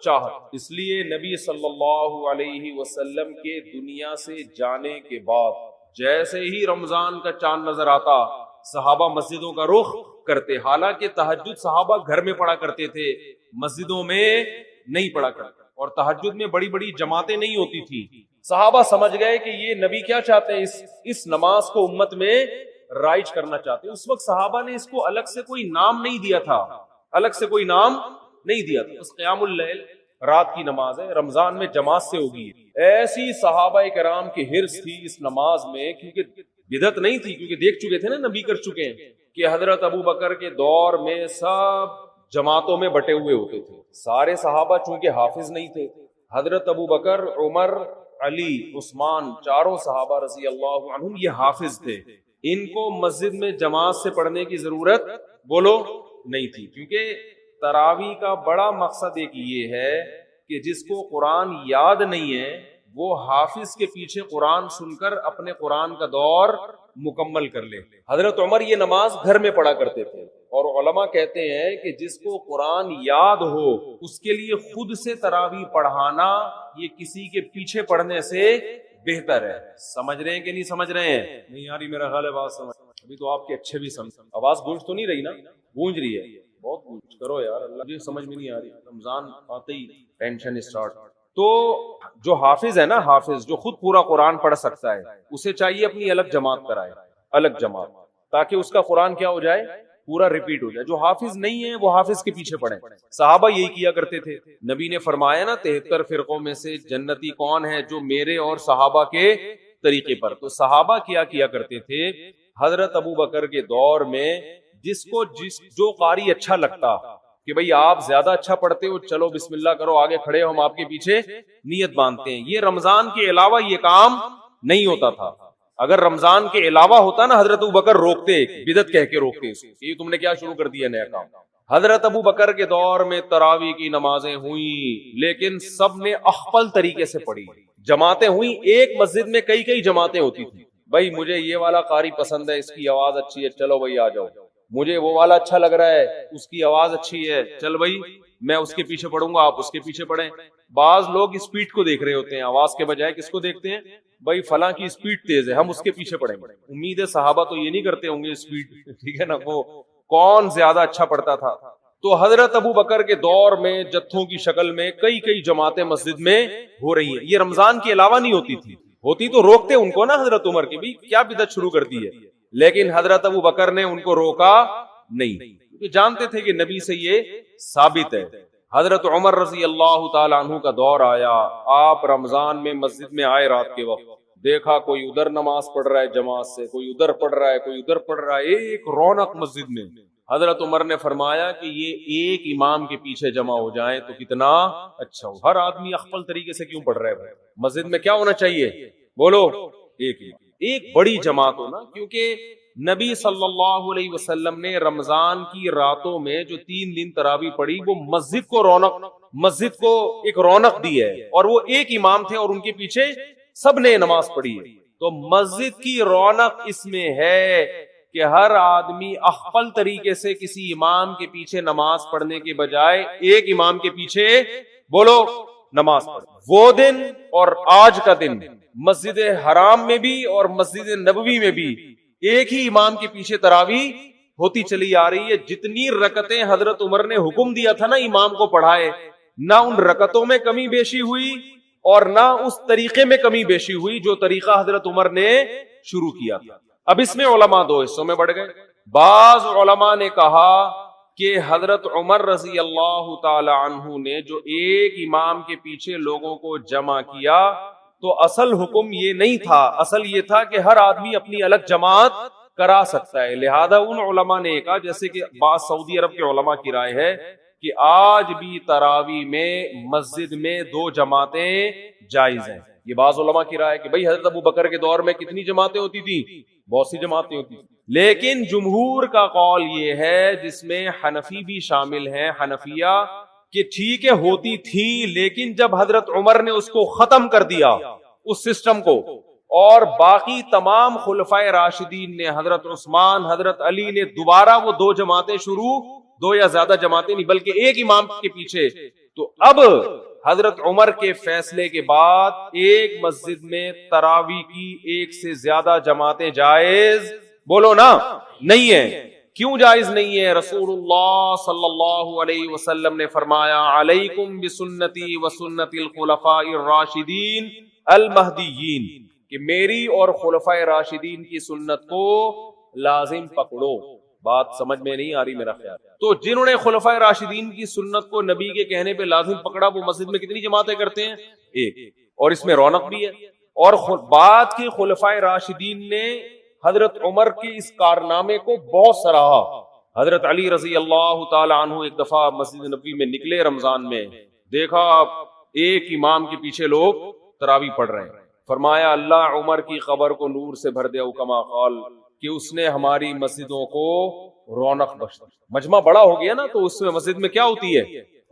چاہت. اس لیے نبی صلی اللہ علیہ وسلم کے دنیا سے جانے کے بعد جیسے ہی رمضان کا چاند نظر آتا صحابہ مسجدوں کا رخ کرتے. حالانکہ تہجد صحابہ گھر میں پڑھا کرتے تھے, مسجدوں میں نہیں پڑھا کرتے, اور تہجد میں بڑی بڑی جماعتیں نہیں ہوتی تھی. صحابہ سمجھ گئے کہ یہ نبی کیا چاہتے ہیں, اس نماز کو امت میں رائج کرنا چاہتے ہیں. اس وقت صحابہ نے اس کو الگ سے کوئی نام نہیں دیا تھا, الگ سے کوئی نام نہیں دیا تھا. بس قیام اللیل رات کی نماز ہے, رمضان میں جماعت سے ہوگی. ایسی صحابہ کرام کی حرص تھی اس نماز میں, کیونکہ بدعت نہیں تھی, کیونکہ دیکھ چکے تھے نا نبی کر چکے ہیں, کہ حضرت ابو بکر کے دور میں سب جماعتوں میں بٹے ہوئے ہوتے تھے. سارے صحابہ چونکہ حافظ نہیں تھے, حضرت ابو بکر, عمر, علی, عثمان, چاروں صحابہ رضی اللہ عنہم یہ حافظ تھے. ان کو مسجد میں جماعت سے پڑھنے کی ضرورت بولو نہیں تھی, کیونکہ تراویح کا بڑا مقصد ایک یہ ہے کہ جس کو قرآن یاد نہیں ہے وہ حافظ کے پیچھے قرآن سن کر اپنے قرآن کا دور مکمل کر لے. حضرت عمر یہ نماز گھر میں پڑھا کرتے تھے, اور علماء کہتے ہیں کہ جس کو قرآن یاد ہو اس کے لیے خود سے تراویح پڑھانا یہ کسی کے پیچھے پڑھنے سے بہتر ہے. سمجھ رہے ہیں کہ نہیں سمجھ رہے ہیں؟ نہیں یاری میرا خیال ہے بات سمجھ, ابھی تو آپ کے اچھے بھی سمجھ, آواز گونج تو نہیں رہی نا, گونج رہی ہے, بہت گونج کرو یار, اللہ مجھے سمجھ میں نہیں آ رہی, رمضان آتے ہی ٹینشن اسٹارٹ. تو جو حافظ ہے نا, حافظ جو خود پورا قرآن پڑھ سکتا ہے, اسے چاہیے اپنی الگ جماعت کرائے, الگ جماعت, تاکہ اس کا قرآن کیا ہو جائے, پورا ریپیٹ ہو جائے. جو حافظ نہیں ہے وہ حافظ کے پیچھے پڑھیں. صحابہ یہی کیا کرتے تھے. نبی نے فرمایا نا 73 فرقوں میں سے جنتی کون ہے, جو میرے اور صحابہ کے طریقے پر. تو صحابہ کیا کرتے تھے, حضرت ابو بکر کے دور میں جس کو جو قاری اچھا لگتا کہ بھئی آپ زیادہ اچھا پڑھتے ہو, چلو بسم اللہ کرو, آگے کھڑے ہو, ہم آپ کے پیچھے نیت باندھتے ہیں. یہ رمضان کے علاوہ یہ کام نہیں ہوتا تھا. اگر رمضان کے علاوہ ہوتا نا, حضرت ابو بکر روکتے, بدعت کہہ کے روکتے اس کو, یہ تم نے کیا شروع کر دیا نیا کام. حضرت ابو بکر کے دور میں تراویح کی نمازیں ہوئیں, لیکن سب نے اخفل طریقے سے پڑھی, جماعتیں ہوئی, ایک مسجد میں کئی کئی جماعتیں ہوتی تھی. بھائی مجھے یہ والا قاری پسند ہے, اس کی آواز اچھی ہے, چلو بھائی آ جاؤ. مجھے وہ والا اچھا لگ رہا ہے, اس کی آواز اچھی ہے, چل بھائی میں اس کے پیچھے پڑھوں گا, آپ اس کے پیچھے پڑھیں. بعض لوگ اسپیڈ کو دیکھ رہے ہوتے ہیں, آواز کے بجائے کس کو دیکھتے ہیں؟ بھائی فلاں کی اسپیڈ تیز ہے, ہم اس کے پیچھے پڑھیں گے. امید ہے صحابہ تو یہ نہیں کرتے ہوں گے اسپیڈ, ٹھیک ہے نا, وہ کون زیادہ اچھا پڑھتا تھا. تو حضرت ابو بکر کے دور میں جتھوں کی شکل میں کئی کئی جماعتیں مسجد میں ہو رہی ہیں. یہ رمضان کے علاوہ نہیں ہوتی تھی, ہوتی تو روکتے ان کو نا حضرت عمر کی, بھی کیا بدعت شروع کر دی ہے, لیکن حضرت ابو بکر نے ان کو روکا نہیں, کیونکہ جانتے تھے کہ نبی سے یہ ثابت ہے. حضرت عمر رضی اللہ تعالی عنہ کا دور آیا, آپ رمضان میں مسجد میں آئے, رات کے وقت دیکھا کوئی ادھر نماز پڑھ رہا ہے جماعت سے, کوئی ادھر پڑھ رہا ہے, کوئی ادھر پڑھ رہا ہے, ایک رونق مسجد میں. حضرت عمر نے فرمایا کہ یہ ایک امام کے پیچھے جمع ہو جائیں تو کتنا اچھا ہو. ہر آدمی اخپل طریقے سے کیوں پڑھ رہا ہے؟ مسجد میں کیا ہونا چاہیے؟ بولو, ایک بڑی جماعت ہو نا, کیونکہ نبی صلی اللہ علیہ وسلم نے رمضان کی راتوں میں جو 3 دن تراویح پڑھی, وہ مسجد کو ایک رونق دی ہے, اور وہ ایک امام تھے اور ان کے پیچھے سب نے نماز پڑھی ہے. تو مسجد کی رونق اس میں ہے کہ ہر آدمی اخپل طریقے سے کسی امام کے پیچھے نماز پڑھنے کے بجائے ایک امام کے پیچھے بولو نماز پڑھ. وہ دن اور آج کا دن مسجد حرام میں بھی اور مسجد نبوی میں بھی ایک ہی امام کے پیچھے تراویح ہوتی چلی آ رہی ہے. جتنی رکعتیں حضرت عمر نے حکم دیا تھا نا امام کو پڑھائے, نہ ان رکعتوں میں کمی بیشی ہوئی اور نہ اس طریقے میں کمی بیشی ہوئی جو طریقہ حضرت عمر نے شروع کیا تھا. اب اس میں علماء 2 حصوں میں بڑھ گئے. بعض علماء نے کہا کہ حضرت عمر رضی اللہ تعالی عنہ نے جو ایک امام کے پیچھے لوگوں کو جمع کیا تو اصل حکم یہ نہیں تھا, اصل یہ تھا کہ ہر آدمی اپنی الگ جماعت کرا سکتا ہے. لہذا ان علماء نے کہا, جیسے کہ بعض سعودی عرب کے علماء کی رائے ہے کہ آج بھی تراویح میں مسجد میں 2 جماعتیں جائز ہیں. یہ بعض علماء کی رائے ہے کہ بھئی حضرت ابو بکر کے دور میں کتنی جماعتیں ہوتی تھی؟ بہت سی جماعتیں ہوتی تھی. لیکن جمہور کا قول یہ ہے, جس میں حنفی بھی شامل ہیں, حنفیہ, کہ ٹھیک ہے ہوتی تھی, لیکن جب حضرت عمر نے اس کو ختم کر دیا اس سسٹم کو, اور باقی تمام خلفائے راشدین نے, حضرت عثمان, حضرت علی نے دوبارہ وہ 2 جماعتیں شروع, 2 یا زیادہ جماعتیں نہیں بلکہ ایک امام کے پیچھے, تو اب حضرت عمر کے فیصلے کے بعد ایک مسجد میں تراویح کی 1 سے زیادہ جماعتیں جائز بولو نا نہیں ہے. کیوں جائز نہیں ہے؟ رسول اللہ صلی اللہ علیہ وسلم نے فرمایا, علیکم بسنتی وسنت الخلفاء الراشدین المہدیین, کہ میری اور خلفائے راشدین کی سنت کو لازم پکڑو. بات سمجھ میں نہیں آ رہی میرا خیال. تو جنہوں نے خلفائے راشدین کی سنت کو نبی کے کہنے پہ لازم پکڑا, وہ مسجد میں کتنی جماعتیں کرتے ہیں؟ ایک, اور اس میں رونق بھی ہے. اور بعد کے خلفائے راشدین نے حضرت عمر کے اس کارنامے کو بہت سراہا. حضرت علی رضی اللہ تعالی عنہ ایک دفعہ مسجد نبوی میں نکلے رمضان میں, دیکھا ایک امام کے پیچھے لوگ تراویح پڑھ رہے ہیں, فرمایا اللہ عمر کی قبر کو نور سے بھر دے, او کما قال, کہ اس نے ہماری مسجدوں کو رونق بخش دی. مجمع بڑا ہو گیا نا, تو اس میں مسجد میں کیا ہوتی ہے؟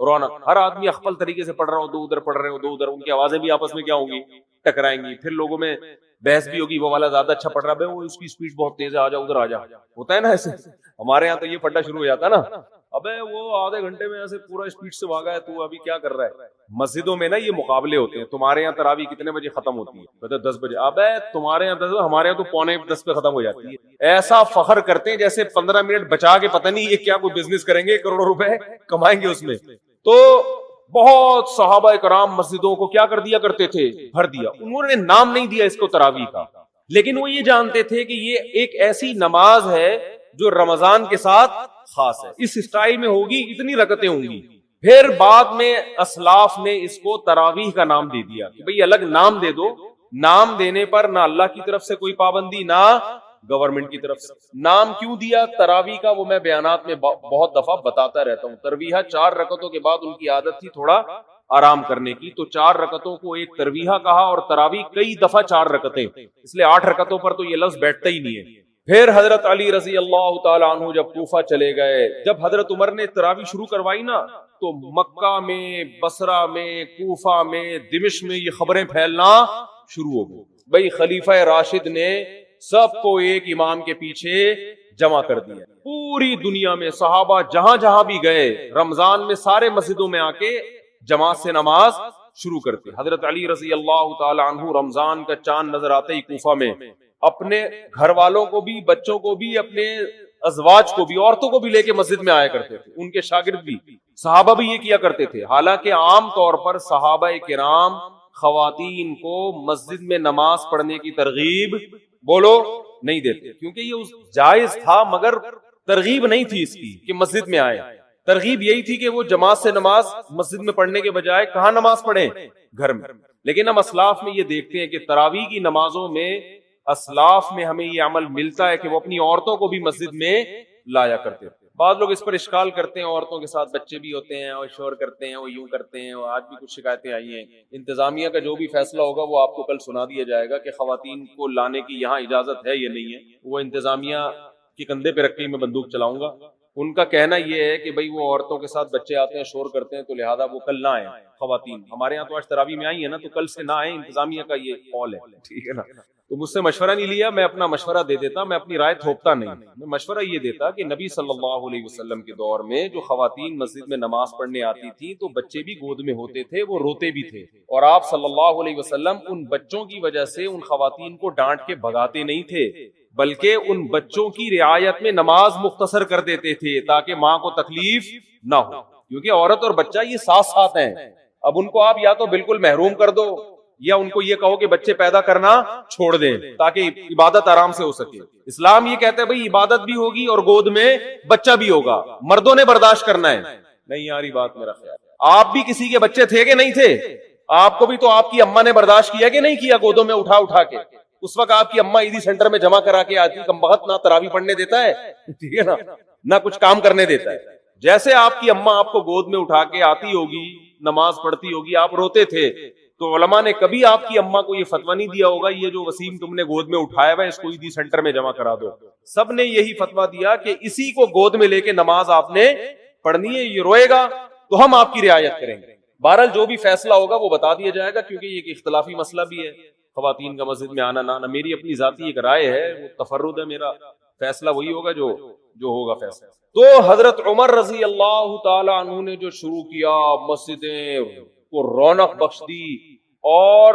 رونق. ہر آدمی اخپل طریقے سے پڑھ رہا ہو, 2 ادھر پڑھ رہے ہو, 2 ادھر, ان کی آوازیں بھی آپس میں کیا ہوں گی؟ ٹکرائیں گی. پھر لوگوں میں بحث بھی ہوگی, وہ والا زیادہ اچھا پڑھ رہا ہے, وہ اس کی سپیڈ بہت تیز ہے, آ جا ادھر آ جا. ہوتا ہے نا ایسے, ہمارے یہاں تو یہ پھڈا شروع ہو جاتا ہے نا, ابے وہ آدھے گھنٹے میں ایسے پورا اسپیڈ سے بھاگا ہے, تو ابھی کیا کر رہا ہے؟ مسجدوں میں نا یہ مقابلے ہوتے ہیں. تمہارے یہاں تراویح کتنے بجے ختم ہوتی ہے؟ کہتے 10 بجے. ابے تمہارے یہاں 10, ہمارے یہاں تو 9:45 پہ ختم ہو جاتی ہے. ایسا فخر کرتے ہیں جیسے 15 منٹ بچا کے پتہ نہیں یہ کیا کوئی بزنس کریں گے, کروڑوں روپے کمائیں گے اس میں. تو بہت صحابہ کرام مسجدوں کو کیا کر دیا کرتے تھے؟ بھر دیا. انہوں نے نام نہیں دیا اس کو تراویح کا, لیکن وہ یہ جانتے تھے کہ یہ ایک ایسی نماز ہے جو رمضان کے ساتھ خاص ہے, اس اسٹائل میں ہوگی, اتنی رکعتیں ہوں گی. پھر بعد میں اسلاف نے اس کو تراویح کا نام دے دیا کہ بھئی الگ نام دے دو. نام دینے پر نہ اللہ کی طرف سے کوئی پابندی, نہ گورنمنٹ کی طرف سے. نام کیوں دیا تراویح کا وہ میں بیانات میں بہت دفعہ بتاتا رہتا ہوں. ترویحہ 4 رکعتوں کے بعد ان کی عادت تھی تھوڑا آرام کرنے کی, تو 4 رکعتوں کو ایک ترویحہ کہا, اور تراویح کئی دفعہ 4 رکعتیں, اس لیے 8 رکعتوں پر تو یہ لفظ بیٹھتا ہی نہیں ہے. پھر حضرت علی رضی اللہ تعالی عنہ جب کوفہ چلے گئے، جب حضرت عمر نے تراویح شروع کروائی نا تو مکہ میں، بصرہ میں، کوفہ میں، دمشق میں یہ خبریں پھیلنا شروع ہو گئی. بھائی خلیفہ راشد نے سب کو ایک امام کے پیچھے جمع کر دیا. پوری دنیا میں صحابہ جہاں جہاں بھی گئے رمضان میں سارے مسجدوں میں آ کے جماعت سے نماز شروع کرتے. حضرت علی رضی اللہ تعالی عنہ رمضان کا چاند نظر آتے ہی کوفہ میں اپنے گھر والوں کو بھی، بچوں کو بھی، اپنے ازواج کو بھی، عورتوں کو بھی لے کے مسجد میں آیا کرتے تھے. ان کے شاگرد بھی، صحابہ بھی یہ کیا کرتے تھے. حالانکہ عام طور پر صحابہ کرام خواتین کو مسجد میں نماز پڑھنے کی ترغیب بولو نہیں دیتے، کیونکہ یہ جائز تھا مگر ترغیب نہیں تھی اس کی کہ مسجد میں آئے. ترغیب یہی تھی کہ وہ جماعت سے نماز مسجد میں پڑھنے کے بجائے کہاں نماز پڑھیں؟ گھر میں. لیکن ہم اسلاف میں یہ دیکھتے ہیں کہ تراویح کی نمازوں میں اسلاف میں ہمیں یہ عمل ملتا ہے کہ وہ اپنی عورتوں کو بھی مسجد میں لایا کرتے تھے. بعض لوگ اس پر اشکال کرتے ہیں، عورتوں کے ساتھ بچے بھی ہوتے ہیں اور شور کرتے ہیں، وہ یوں کرتے ہیں. آج بھی کچھ شکایتیں آئی ہیں. انتظامیہ کا جو بھی فیصلہ ہوگا وہ آپ کو کل سنا دیا جائے گا کہ خواتین کو لانے کی یہاں اجازت ہے یا نہیں ہے. وہ انتظامیہ کے کندھے پہ رکھ کے میں بندوق چلاؤں گا. ان کا کہنا یہ ہے کہ بھئی وہ عورتوں کے ساتھ بچے آتے ہیں، شور کرتے ہیں، تو لہذا وہ کل نہ آئیں خواتین. ہمارے یہاں تو آج تراویح میں آئی ہیں نا، تو کل سے نہ آئیں. انتظامیہ کا یہ قول ہے، ٹھیک ہے نا. تو مجھ سے مشورہ نہیں لیا، میں اپنا مشورہ دے دیتا، میں اپنی رائے تھوپتا نہیں. میں مشورہ یہ دیتا کہ نبی صلی اللہ علیہ وسلم کے دور میں جو خواتین مسجد میں نماز پڑھنے آتی تھی تو بچے بھی گود میں ہوتے تھے، وہ روتے بھی تھے، اور آپ صلی اللہ علیہ وسلم ان بچوں کی وجہ سے ان خواتین کو ڈانٹ کے بھگاتے نہیں تھے، بلکہ ان بچوں کی رعایت میں نماز مختصر کر دیتے تھے تاکہ ماں کو تکلیف نہ ہو. کیونکہ عورت اور بچہ یہ ساتھ ساتھ ہیں. اب ان کو آپ یا تو بالکل محروم کر دو یا ان کو یہ کہو کہ بچے پیدا کرنا چھوڑ دیں تاکہ عبادت آرام سے ہو سکے. اسلام یہ کہتا ہے بھئی عبادت بھی ہوگی اور گود میں بچہ بھی ہوگا، مردوں نے برداشت کرنا ہے. نہیں یاری بات میرا خیال. آپ بھی کسی کے بچے تھے کہ نہیں تھے؟ آپ کو بھی تو آپ کی اماں نے برداشت کیا کہ نہیں کیا گودوں میں اٹھا اٹھا کے؟ اس وقت آپ کی اماں عیدی سینٹر میں جمع کرا کے آتی، کم بخت نہ تراویح پڑھنے دیتا ہے، ٹھیک ہے نا، نہ کچھ کام کرنے دیتا ہے. جیسے آپ کی اماں آپ کو گود میں اٹھا کے آتی ہوگی، نماز پڑھتی ہوگی، آپ روتے تھے، تو علماء نے کبھی آپ کی اماں کو یہ فتویٰ نہیں دیا ہوگا یہ جو وسیم تم نے گود میں اٹھایا ہوا ہے اس کو عیدی سینٹر میں جمع کرا دو. سب نے یہی فتویٰ دیا کہ اسی کو گود میں لے کے نماز آپ نے پڑھنی ہے. یہ روئے گا تو ہم آپ کی رعایت کریں گے. بہرحال جو بھی فیصلہ ہوگا وہ بتا دیا جائے گا، کیونکہ یہ ایک اختلافی مسئلہ بھی ہے خواتین کا مسجد میں آنا نہ. میری اپنی ذاتی ایک رائے ہے، وہ تفرد ہے میرا، فیصلہ وہی ہوگا جو ہوگا فیصلہ. تو حضرت عمر رضی اللہ تعالی عنہ نے جو شروع کیا، مسجدیں کو رونق بخش دی، اور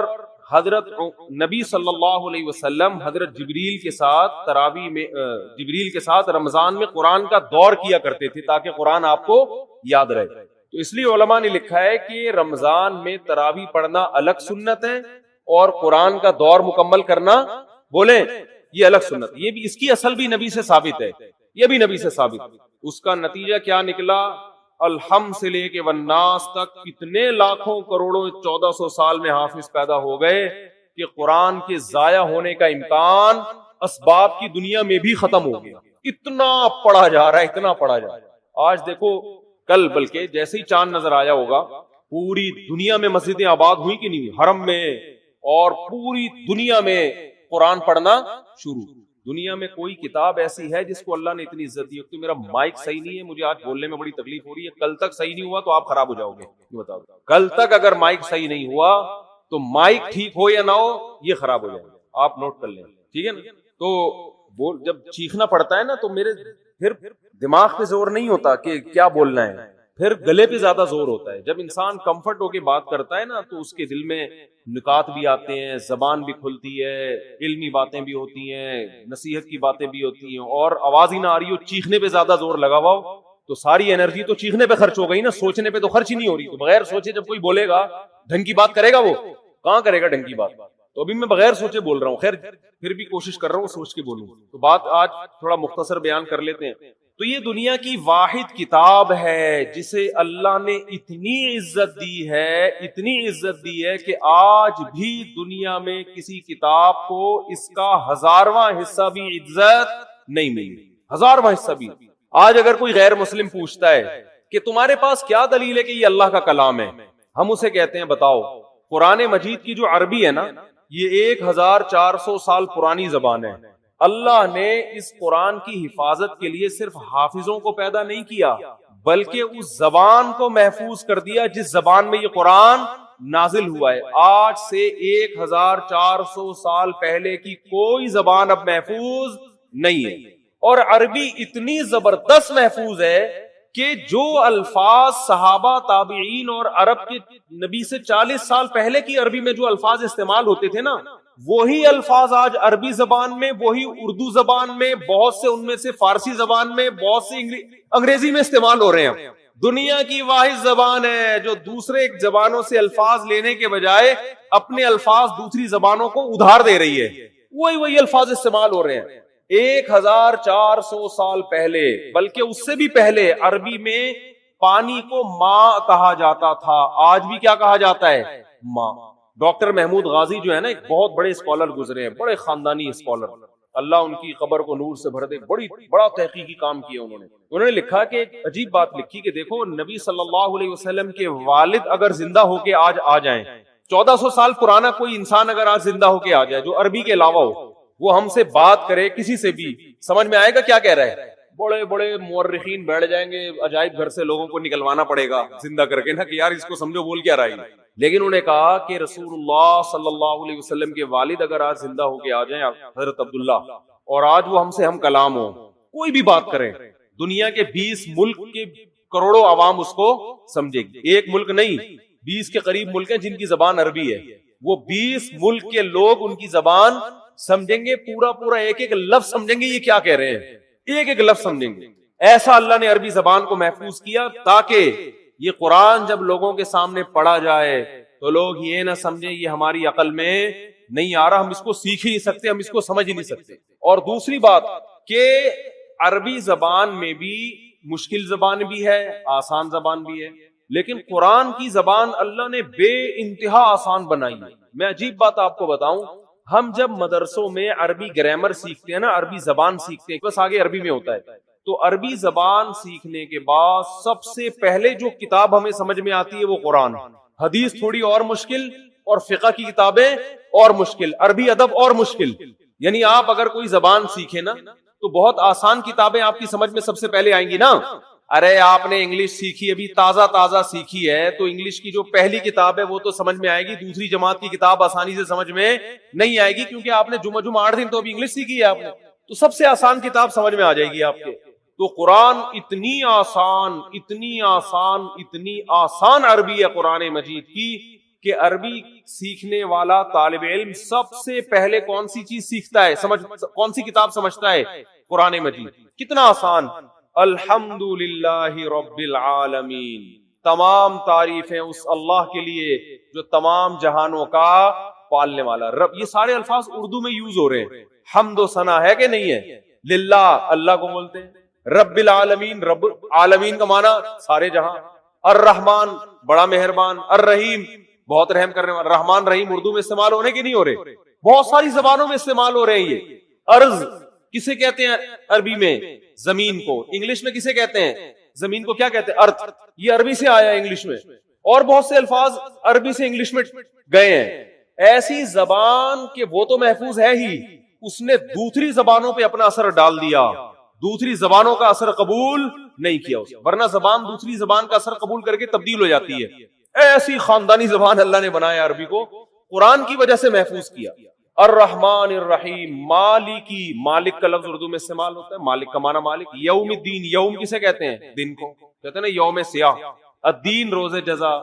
حضرت نبی صلی اللہ علیہ وسلم حضرت جبریل کے ساتھ تراویح میں، جبریل کے ساتھ رمضان میں قرآن کا دور کیا کرتے تھے تاکہ قرآن آپ کو یاد رہے. تو اس لیے علماء نے لکھا ہے کہ رمضان میں تراویح پڑھنا الگ سنت ہے اور قرآن کا دور مکمل کرنا بولیں یہ الگ سنت. یہ بھی اس کی اصل بھی نبی سے ثابت ہے، یہ بھی نبی سے ثابت. اس کا نتیجہ کیا نکلا؟ الحمد سے لے کے والناس تک کتنے لاکھوں کروڑوں 1400 سال میں حافظ پیدا ہو گئے کہ قرآن کے ضائع ہونے کا امکان اسباب کی دنیا میں بھی ختم ہو گیا. اتنا پڑھا جا رہا ہے، اتنا پڑھا جا رہا ہے. آج دیکھو، کل بلکہ جیسے ہی چاند نظر آیا ہوگا پوری دنیا میں مسجدیں آباد ہوئی کہ نہیں، حرم میں، اور پوری دنیا میں قرآن پڑھنا شروع. دنیا میں کوئی کتاب ایسی ہے جس کو اللہ نے اتنی عزت دی؟ تو میرا مائک صحیح نہیں ہے، مجھے آج بولنے میں بڑی تکلیف ہو رہی ہے. کل تک صحیح نہیں ہوا تو آپ خراب ہو جاؤ گے. بتاؤ، کل تک اگر مائک صحیح نہیں ہوا تو مائک ٹھیک ہو یا نہ ہو یہ خراب ہو جائے گا. آپ نوٹ کر لیں، ٹھیک ہے نا. تو جب چیخنا پڑتا ہے نا تو میرے پھر دماغ پہ زور نہیں ہوتا کہ کیا بولنا ہے، پھر گلے پہ زیادہ زور ہوتا ہے. جب انسان کمفرٹ ہو کے بات کرتا ہے نا تو اس کے دل میں نکات بھی آتے ہیں، زبان بھی کھلتی ہے، علمی باتیں بھی ہوتی ہیں، نصیحت کی باتیں بھی ہوتی ہیں. اور آواز ہی نہ آ رہی ہو، چیخنے پہ زیادہ زور لگا ہوا ہو تو ساری انرجی تو چیخنے پہ خرچ ہو گئی نا، سوچنے پہ تو خرچ ہی نہیں ہو رہی. تو بغیر سوچے جب کوئی بولے گا ڈھنگ کی بات کرے گا، وہ کہاں کرے گا ڈھنگ کی بات؟ تو ابھی میں بغیر سوچے بول رہا ہوں. خیر پھر بھی کوشش کر رہا ہوں سوچ کے بولوں. تو بات آج تھوڑا مختصر بیان کر لیتے ہیں. تو یہ دنیا کی واحد کتاب ہے جسے اللہ نے اتنی عزت دی ہے، اتنی عزت دی ہے کہ آج بھی دنیا میں کسی کتاب کو اس کا 1000واں حصہ بھی عزت نہیں ملی. 1000واں حصہ بھی. آج اگر کوئی غیر مسلم پوچھتا ہے کہ تمہارے پاس کیا دلیل ہے کہ یہ اللہ کا کلام ہے، ہم اسے کہتے ہیں بتاؤ قرآن مجید کی جو عربی ہے نا، یہ 1400 سال پرانی زبان ہے. اللہ نے اس قرآن کی حفاظت کے لیے صرف حافظوں کو پیدا نہیں کیا بلکہ اس زبان کو محفوظ کر دیا جس زبان میں یہ قرآن نازل ہوا ہے. آج سے 1400 سال پہلے کی کوئی زبان اب محفوظ نہیں ہے, اور عربی اتنی زبردست محفوظ ہے کہ جو الفاظ صحابہ تابعین اور عرب کے نبی سے 40 سال پہلے کی عربی میں جو الفاظ استعمال ہوتے تھے نا, وہی الفاظ آج عربی زبان میں, وہی اردو زبان میں, بہت سے ان میں سے فارسی زبان میں, بہت سے انگریزی میں استعمال ہو رہے ہیں. دنیا کی واحد زبان ہے جو دوسرے زبانوں سے الفاظ لینے کے بجائے اپنے الفاظ دوسری زبانوں کو ادھار دے رہی ہے, وہی الفاظ استعمال ہو رہے ہیں. 1400 سال پہلے, بلکہ اس سے بھی پہلے, عربی میں پانی کو ماں کہا جاتا تھا. آج بھی کیا کہا جاتا ہے؟ ماں. ڈاکٹر محمود غازی جو ہے نا, ایک بہت بڑے اسکالر گزرے ہیں, بڑے خاندانی اسکالر, اللہ ان کی قبر کو نور سے بھر دے, بڑا تحقیقی کام کیا انہوں نے لکھا کہ ایک عجیب بات لکھی کہ دیکھو نبی صلی اللہ علیہ وسلم کے والد اگر زندہ ہو کے آج آ جائیں, 1400 سال پرانا کوئی انسان اگر آج زندہ ہو کے آ جائے جو عربی کے علاوہ ہو, وہ ہم سے بات کرے کسی سے بھی, سمجھ میں آئے گا کیا کہہ رہا ہے؟ بڑے بڑے مورخین بیٹھ جائیں گے, عجائب گھر سے لوگوں کو نکلوانا پڑے گا زندہ کر کے نا کہ یار اس کو سمجھو بول کیا رہا ہے. لیکن انہوں نے کہا کہ رسول اللہ صلی اللہ علیہ وسلم کے والد اگر آج زندہ ہو کے آ جائیں, حضرت عبداللہ, اور آج وہ ہم سے ہم کلام ہو, کوئی بھی بات کریں, دنیا کے 20 ملک کے کروڑوں عوام اس کو سمجھے گی. ایک ملک نہیں, 20 کے قریب ملک ہیں جن کی زبان عربی ہے, وہ 20 ملک کے لوگ ان کی زبان سمجھیں گے, پورا ایک لفظ سمجھیں گے یہ کیا کہہ رہے ہیں, ایک لفظ سمجھیں گے. ایسا اللہ نے عربی زبان کو محفوظ کیا تاکہ یہ قرآن جب لوگوں کے سامنے پڑھا جائے تو لوگ یہ نہ سمجھیں یہ ہماری عقل میں نہیں آ رہا, ہم اس کو سیکھ ہی نہیں سکتے, ہم اس کو سمجھ ہی نہیں سکتے. اور دوسری بات کہ عربی زبان میں بھی مشکل زبان بھی ہے, آسان زبان بھی ہے, لیکن قرآن کی زبان اللہ نے بے انتہا آسان بنائی ہے. میں عجیب بات آپ کو بتاؤں, ہم جب مدرسوں میں عربی گرامر سیکھتے ہیں نا, عربی زبان سیکھتے ہیں, بس آگے عربی میں ہوتا ہے, تو عربی زبان سیکھنے کے بعد سب سے پہلے جو کتاب ہمیں سمجھ میں آتی ہے وہ قرآن. حدیث تھوڑی اور مشکل, اور فقہ کی کتابیں اور مشکل, عربی ادب اور مشکل. یعنی آپ اگر کوئی زبان سیکھیں نا تو بہت آسان کتابیں آپ کی سمجھ میں سب سے پہلے آئیں گی نا. ارے آپ نے انگلش سیکھی, ابھی تازہ سیکھی ہے, تو انگلش کی جو پہلی کتاب ہے وہ تو سمجھ میں آئے گی, دوسری جماعت کی کتاب آسانی سے سمجھ میں نہیں آئے گی, کیونکہ آپ نے جمعہ 8 دن تو ابھی انگلش سیکھی ہے آپ نے, تو سب سے آسان کتاب سمجھ میں آ جائے گی آپ کے. تو قرآن اتنی آسان عربی ہے قرآن مجید کی کہ عربی سیکھنے والا طالب علم سب سے پہلے کون سی چیز سیکھتا ہے, کون سی کتاب سمجھتا ہے؟ قرآن مجید. کتنا آسان. الحمدللہ رب العالمین, تمام تعریفیں اس اللہ کے لیے جو تمام جہانوں کا پالنے والا رب. یہ سارے الفاظ اردو میں یوز ہو رہے ہیں. حمد و ثنا ہے کہ نہیں ہے؟ للہ, اللہ کو بولتے ہیں. رب العالمین, رب عالمین کا معنی سارے جہاں. الرحمن, بڑا مہربان. الرحیم, بہت رحم کرنے والا. رحمان رحیم اردو میں استعمال ہونے کے نہیں ہو رہے, بہت ساری زبانوں میں استعمال ہو رہے ہیں یہ. ارض کسے کہتے ہیں عربی میں؟ زمین کو. انگلش میں کسے کہتے ہیں؟ زمین کو کیا کہتے ہیں؟ ارتھ. یہ عربی سے آیا ہے انگلش میں, اور بہت سے الفاظ عربی سے انگلش میں گئے ہیں. ایسی زبان کہ وہ تو محفوظ ہے ہی, اس نے دوسری زبانوں پہ اپنا اثر ڈال دیا, دوسری زبانوں کا اثر قبول نہیں کیا اسے, ورنہ زبان دوسری زبان کا اثر قبول کر کے تبدیل ہو جاتی ہے. ایسی خاندانی زبان اللہ نے بنایا عربی کو, قرآن کی وجہ سے محفوظ کیا. الرحمن الرحیم, مالکی, مالک کا لفظ اردو میں استعمال ہوتا ہے, مالک کا معنی مالک. یوم الدین, یوم کسے کہتے ہیں؟ دن کو کہتے ہیں نا, یوم سیاہ. الدین, روز جزا.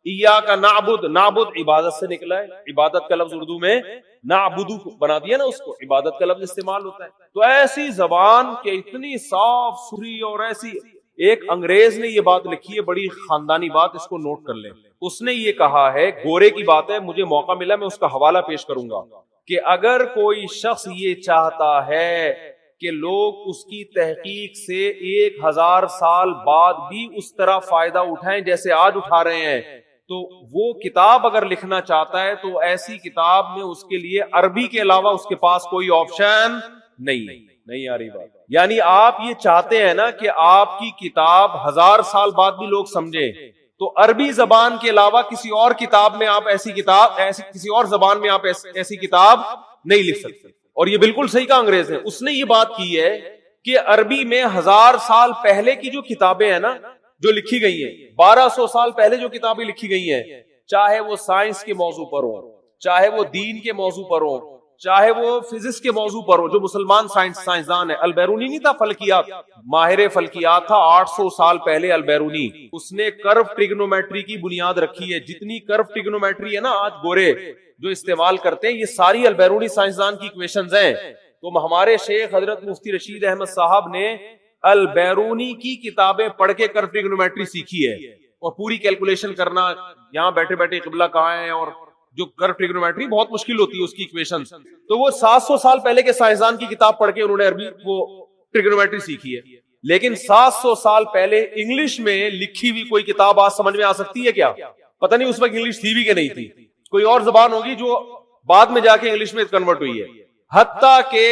ایاک نعبد, نعبد عبادت سے نکلا ہے, عبادت کا لفظ اردو میں نعبدو بنا دیا نا اس کو, عبادت کا لفظ استعمال ہوتا ہے. تو ایسی زبان کہ اتنی صاف ستھری, اور ایسی. ایک انگریز نے یہ بات لکھی ہے, بڑی خاندانی بات, اس کو نوٹ کر لیں. اس نے یہ کہا ہے, گورے کی بات ہے, مجھے موقع ملا میں اس کا حوالہ پیش کروں گا, کہ اگر کوئی شخص یہ چاہتا ہے کہ لوگ اس کی تحقیق سے 1000 سال بعد بھی اس طرح فائدہ اٹھائیں جیسے آج اٹھا رہے ہیں, تو وہ کتاب اگر لکھنا چاہتا ہے تو ایسی کتاب میں اس کے لیے عربی کے علاوہ اس کے پاس کوئی آپشن نہیں آ رہی بات. یعنی آپ یہ چاہتے ہیں نا کہ آپ کی کتاب 1000 سال بعد بھی لوگ سمجھیں, تو عربی زبان کے علاوہ کسی اور کتاب میں آپ ایسی کتاب, کسی اور زبان میں آپ ایسی کتاب نہیں لکھ سکتے. اور یہ بالکل صحیح کہا انگریز نے. اس نے یہ بات کی ہے کہ عربی میں 1000 سال پہلے کی جو کتابیں ہیں نا جو لکھی گئی ہیں, 1200 سال پہلے جو کتابیں لکھی گئی ہیں, چاہے وہ سائنس کے موضوع پر ہوں, چاہے وہ دین کے موضوع پر ہوں, چاہے وہ فزکس کے موضوع پر ہو, جو مسلمان سائنسدان ہے, البیرونی نہیں تھا فلکیات, ماہر فلکیات تھا 800 سال پہلے البیرونی. اس نے کرو ٹریگنومیٹری کی بنیاد رکھی ہے. جتنی کرو ٹریگنومیٹری ہے نا آج گورے جو استعمال کرتے ہیں, یہ ساری البیرونی سائنسدان کی ایکویشنز ہیں. تو ہمارے شیخ حضرت مفتی رشید احمد صاحب نے البیرونی کی کتابیں پڑھ کے کرو ٹریگنومیٹری سیکھی ہے, اور پوری کیلکولیشن کرنا یہاں بیٹھے بیٹھے قبلہ کہاں ہے, اور جو کرو ٹریگنومیٹری بہت مشکل ہوتی ہے اس کی ایکویشنز. تو وہ 700 سال پہلے کے سائنسدان کی کتاب پڑھ کے انہوں نے عربی وہ ٹریگنومیٹری سیکھی ہے. لیکن 700 سال پہلے انگلش میں لکھی ہوئی کوئی کتاب آج سمجھ میں آ سکتی ہے کیا؟ پتہ نہیں اس وقت انگلش تھی بھی کہ نہیں تھی, کوئی اور زبان ہوگی جو بعد میں جا کے انگلش میں کنورٹ ہوئی ہے. حتیٰ کہ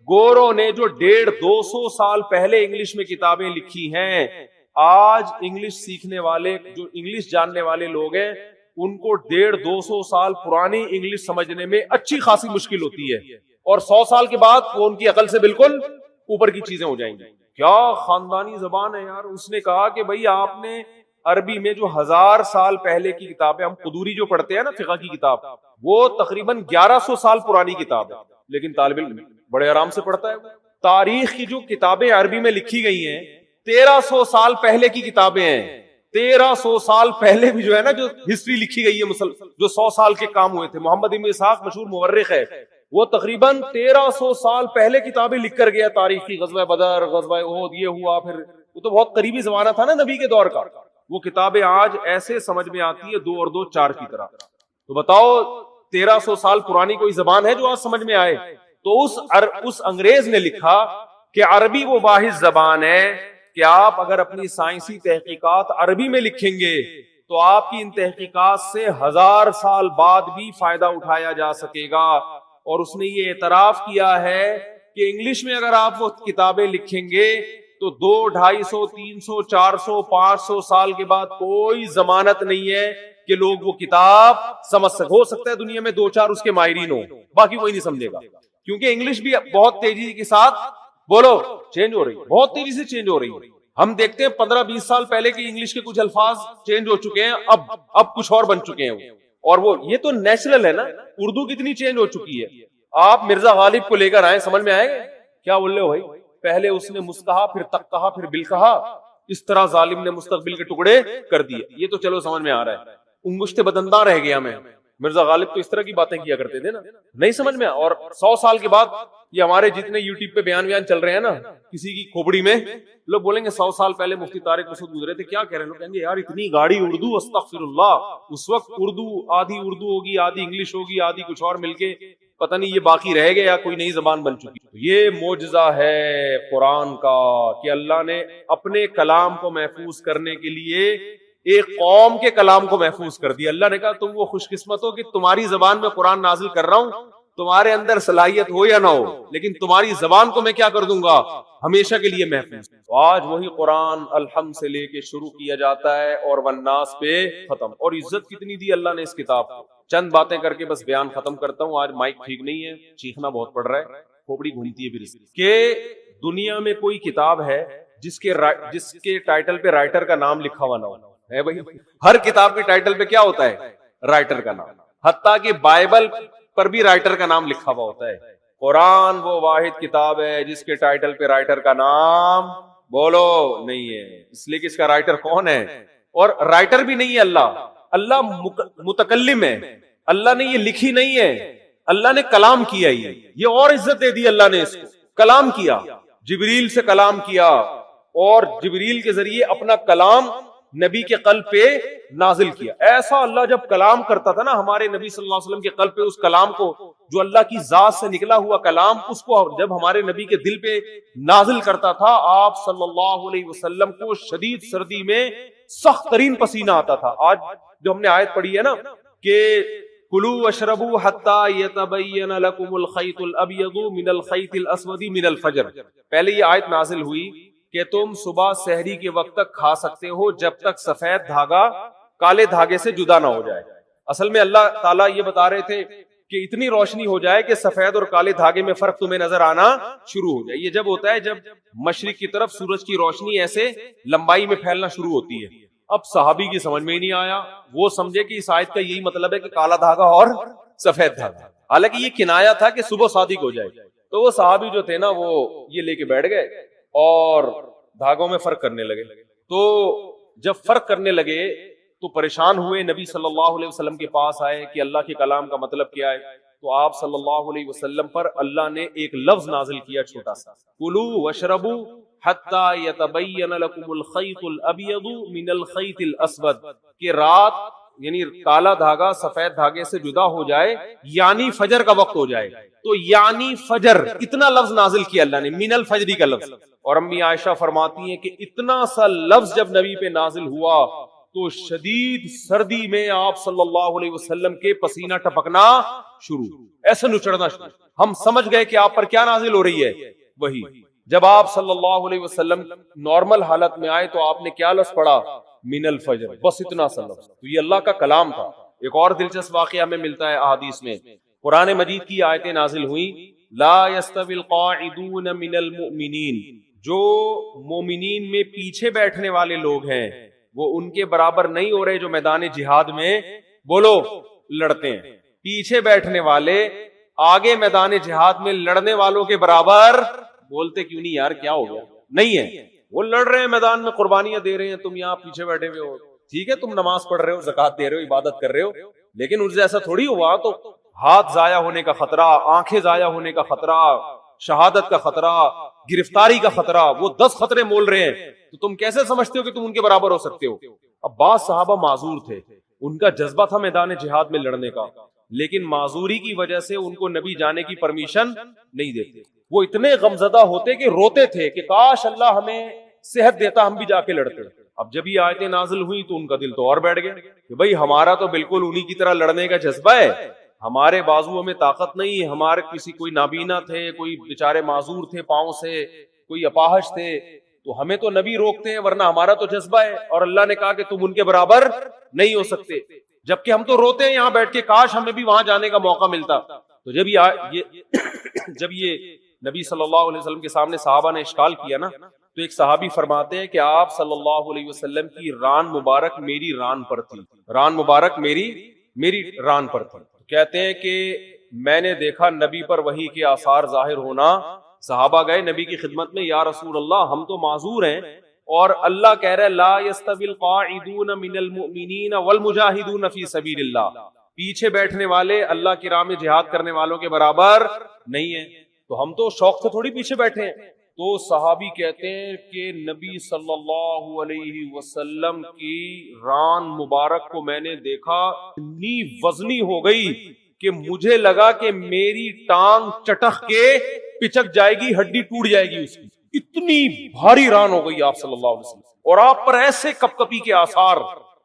گوروں نے جو 150-200 سال پہلے انگلش میں کتابیں لکھی ہیں, آج انگلش سیکھنے والے جو انگلش جاننے والے لوگ ہیں ان کو 150-200 سال پرانی انگلش سمجھنے میں اچھی خاصی مشکل ہوتی ہے, اور 100 سال کے بعد وہ ان کی عقل سے بالکل اوپر کی چیزیں ہو جائیں گی. کیا خاندانی زبان ہے یار. اس نے کہا کہ بھئی آپ نے عربی میں جو 1000 سال پہلے کی کتابیں, ہم قدوری جو پڑھتے ہیں نا فقہ کی کتاب, وہ تقریباً 1100 سال پرانی کتاب ہے, لیکن طالب علم بڑے آرام سے پڑھتا ہے. تاریخ کی جو کتابیں عربی میں لکھی گئی ہیں 1300 سال پہلے کی کتابیں ہیں. 1300 سال پہلے بھی جو ہے نا جو ہسٹری لکھی گئی ہے جو 100 سال کے کام ہوئے تھے. محمد ابن اسحاق مشہور مورخ ہے, وہ تقریباً 1300 سال پہلے کتابیں لکھ کر گیا تاریخ کی. غزوہ بدر, غزوہ احد, یہ ہوا, پھر وہ تو بہت قریبی زمانہ تھا نا نبی کے دور کا. وہ کتابیں آج ایسے سمجھ میں آتی ہے 2 اور 2 4 کی طرح. تو بتاؤ 1300 سال پرانی کوئی زبان ہے جو آج سمجھ میں آئے؟ تو اس انگریز نے لکھا کہ عربی وہ واحد زبان ہے کہ آپ اگر اپنی سائنسی تحقیقات عربی میں لکھیں گے تو آپ کی ان تحقیقات سے 1000 سال بعد بھی فائدہ اٹھایا جا سکے گا. اور اس نے یہ اعتراف کیا ہے کہ انگلش میں اگر آپ وہ کتابیں لکھیں گے تو 200, 250, 300, 400, 500 سال کے بعد کوئی ضمانت نہیں ہے کہ لوگ وہ کتاب سمجھ سکتے. ہو سکتا ہے دنیا میں 2-4 اس کے ماہرین ہوں, باقی کوئی نہیں سمجھے گا, کیونکہ انگلش بھی بہت تیزی کے ساتھ بولو چینج ہو رہی ہے, بہت تیزی سے چینج ہو رہی ہے. ہم دیکھتے ہیں 15-20 سال پہلے کی انگلش کے کچھ الفاظ چینج ہو چکے ہیں, اب کچھ اور بن چکے ہیں. اور وہ یہ تو نیچرل ہے نا. اردو کتنی چینج ہو چکی ہے. آپ مرزا غالب کو لے کر آئے, سمجھ میں آئے گا کیا بول رہے ہو بھائی؟ پہلے اس نے مس کہا, پھر تک کہا, پھر بل کہا, اس طرح ظالم نے مستقبل کے ٹکڑے کر دیے. یہ تو چلو سمجھ میں آ رہا ہے. انگشت بدندہ رہ گیا میں. مرزا غالب تو اس طرح کی باتیں کیا کرتے تھے نا, نہیں سمجھ میں. اور 100 سال کے بعد یہ ہمارے جتنے یوٹیوب پہ بیان چل رہے ہیں نا کسی کی کھوپڑی میں, لوگ بولیں گے 100 سال پہلے مفتی طارق مسعود گزرے تھے, کیا کہہ رہے ہیں؟ لوگ کہیں گے یار اتنی گاڑی اردو, استغفر اللہ. اس وقت اردو آدھی اردو ہوگی, آدھی انگلش ہوگی, آدھی کچھ اور مل کے, پتہ نہیں یہ باقی رہ گیا یا کوئی نئی زبان بن چکی. یہ معجزہ ہے قرآن کا کہ اللہ نے اپنے کلام کو محفوظ کرنے کے لیے ایک قوم کے کلام کو محفوظ کر دیا. اللہ نے کہا تم وہ خوش قسمت ہو کہ تمہاری زبان میں قرآن نازل کر رہا ہوں, تمہارے اندر صلاحیت ہو یا نہ ہو, لیکن تمہاری زبان کو میں کیا کر دوں گا, ہمیشہ کے لیے محفوظ. تو آج وہی قرآن الحمد سے لے کے شروع کیا جاتا ہے اور والناس پہ ختم. اور عزت کتنی دی اللہ نے اس کتاب کو. چند باتیں کر کے بس بیان ختم کرتا ہوں. آج مائک ٹھیک نہیں ہے, چیخنا بہت پڑ رہا ہے, کھوپڑی گھومتی ہے پھر. کہ دنیا میں کوئی کتاب ہے جس کے ٹائٹل پہ رائٹر کا نام لکھا ہوا نہ ہو ہے بھائی. ہر کتاب کے ٹائٹل پہ کیا ہوتا ہے, رائٹر کا نام. حتیٰ کہ بائبل پر بھی رائٹر کا نام لکھا ہوا ہوتا ہے. قرآن وہ واحد کتاب ہے جس کے ٹائٹل پہ رائٹر کا نام بولو نہیں ہے. اس لیے کہ اس کا رائٹر کون ہے, اور رائٹر بھی نہیں ہے اللہ. اللہ متکلم ہے. اللہ نے یہ لکھی نہیں ہے, اللہ نے کلام کیا. یہ اور عزت دے دی اللہ نے اس کو. کلام کیا, جبریل سے کلام کیا, اور جبریل کے ذریعے اپنا کلام نبی کے قلب پہ نازل کیا. ایسا اللہ جب کلام کرتا تھا نا ہمارے نبی صلی اللہ علیہ وسلم کے قلب پہ, اس کلام کو جو اللہ کی ذات سے نکلا ہوا کلام, اس کو جب ہمارے نبی کے دل پہ نازل کرتا تھا, آپ صلی اللہ علیہ وسلم کو شدید سردی میں سخت ترین پسینہ آتا تھا. آج جو ہم نے آیت پڑھی ہے نا کہ کلوا واشربوا حتى يتبين لكم الخيط الابيض من الخيط الاسود من الفجر. پہلے یہ آیت نازل ہوئی کہ تم صبح سحری کے وقت تک کھا سکتے ہو جب تک سفید دھاگا کالے دھاگے سے جدا نہ ہو جائے. اصل میں اللہ تعالیٰ یہ بتا رہے تھے کہ اتنی روشنی ہو جائے کہ سفید اور کالے دھاگے میں فرق تمہیں نظر آنا شروع ہو جائے. یہ جب ہوتا ہے جب مشرق کی طرف سورج کی روشنی ایسے لمبائی میں پھیلنا شروع ہوتی ہے. اب صحابی کی سمجھ میں ہی نہیں آیا, وہ سمجھے کہ اس آیت کا یہی مطلب ہے کہ کالا دھاگا اور سفید دھاگا, حالانکہ یہ کنایا تھا کہ صبح صادق ہو جائے. تو وہ صحابی جو تھے نا وہ یہ لے کے بیٹھ گئے اور دھاگوں میں فرق کرنے لگے. تو جب فرق کرنے لگے تو پریشان ہوئے, نبی صلی اللہ علیہ وسلم کے پاس آئے کہ اللہ کے کلام کا مطلب کیا ہے. تو آپ صلی اللہ علیہ وسلم پر اللہ نے ایک لفظ نازل کیا چھوٹا سا, کلوا واشربوا حتی یتبین لکم الخیط الابیض من الخیط الاسود, کہ رات یعنی کالا دھاگا سفید دھاگے سے جدا ہو جائے یعنی فجر کا وقت ہو جائے. تو یعنی فجر اتنا لفظ نازل کیا اللہ نے, من الفجری کا لفظ. اور امی عائشہ فرماتی ہیں کہ اتنا سا لفظ جب نبی پہ نازل ہوا تو شدید سردی میں آپ صلی اللہ علیہ وسلم کے پسینہ ٹپکنا شروع, ایسے نچڑنا شروع. ہم سمجھ گئے کہ آپ پر کیا نازل ہو رہی ہے, وہی. جب آپ صلی اللہ علیہ وسلم نارمل حالت میں آئے تو آپ نے کیا لفظ پڑھا, من الفجر, بس اتنا سا لفظ. تو یہ اللہ کا کلام تھا. ایک اور دلچسپ واقعہ ہمیں ملتا ہے احادیث میں, قرآن مجید کی آیتیں نازل ہوئیں, لا یستوی القاعدون من المؤمنین, جو مومنین میں پیچھے بیٹھنے والے لوگ ہیں وہ ان کے برابر نہیں ہو رہے جو میدان جہاد میں بولو لڑتے ہیں. پیچھے بیٹھنے والے آگے میدان جہاد میں لڑنے والوں کے برابر, بولتے کیوں نہیں یار, کیا ہو گیا, نہیں ہے. وہ لڑ رہے ہیں میدان میں, قربانیاں دے رہے ہیں, تم یہاں پیچھے بیٹھے ہوئے ہو. ٹھیک ہے تم نماز پڑھ رہے ہو, زکات دے رہے ہو, عبادت کر رہے ہو, لیکن ان سے ایسا تھوڑی ہوا. تو ہاتھ ضائع ہونے کا خطرہ, آنکھیں ضائع ہونے کا خطرہ, شہادت کا خطرہ, گرفتاری کا خطرہ, وہ 10 خطرے مول رہے ہیں. تو تم کیسے سمجھتے ہو کہ تم ان کے برابر ہو سکتے ہو؟ اب بعض صحابہ معذور تھے, ان کا جذبہ تھا میدان جہاد میں لڑنے کا, لیکن معذوری کی وجہ سے ان کو نبی جانے کی پرمیشن نہیں دیتے. وہ اتنے غمزدہ ہوتے کہ روتے تھے کہ کاش اللہ ہمیں صحت دیتا, ہم بھی جا کے لڑتے. اب جب یہ آیتیں نازل ہوئی تو ان کا دل تو اور بیٹھ گیا کہ بھئی ہمارا تو بالکل انہی کی طرح لڑنے کا جذبہ ہے, ہمارے بازوؤں میں طاقت نہیں, ہمارے کسی کوئی نابینا تھے, کوئی بیچارے معذور تھے پاؤں سے, کوئی اپاہج تھے, تو ہمیں تو نبی روکتے ہیں, ورنہ ہمارا تو جذبہ ہے. اور اللہ نے کہا کہ تم ان کے برابر نہیں ہو سکتے, جبکہ ہم تو روتے ہیں یہاں بیٹھ کے, کاش ہمیں بھی وہاں جانے کا موقع ملتا. تو جب یہ نبی صلی اللہ علیہ وسلم کے سامنے صحابہ نے اشکال کیا نا, تو ایک صحابی فرماتے ہیں کہ آپ صلی اللہ علیہ وسلم کی ران مبارک میری ران پر تھی, ران مبارک میری ران پر تھی. کہتے ہیں کہ میں نے دیکھا نبی پر وحی کے آثار ظاہر ہونا. صحابہ گئے نبی کی خدمت میں, یا رسول اللہ ہم تو معذور ہیں, اور اللہ کہہ رہا ہے لا یستوی القاعدون من المؤمنین والمجاہدون فی سبیل اللہ, پیچھے بیٹھنے والے اللہ کی راہ میں جہاد کرنے والوں کے برابر نہیں ہیں. تو ہم تو شوق سے تھوڑی پیچھے بیٹھے ہیں. تو صحابی کہتے ہیں کہ نبی صلی اللہ علیہ وسلم کی ران مبارک کو میں نے دیکھا, اتنی وزنی ہو گئی کہ مجھے لگا کہ میری ٹانگ چٹخ کے پچک جائے گی, ہڈی ٹوٹ جائے گی اس کی, اتنی بھاری ران ہو گئی آپ صلی اللہ علیہ وسلم. اور آپ پر ایسے کپ کپی کے آثار,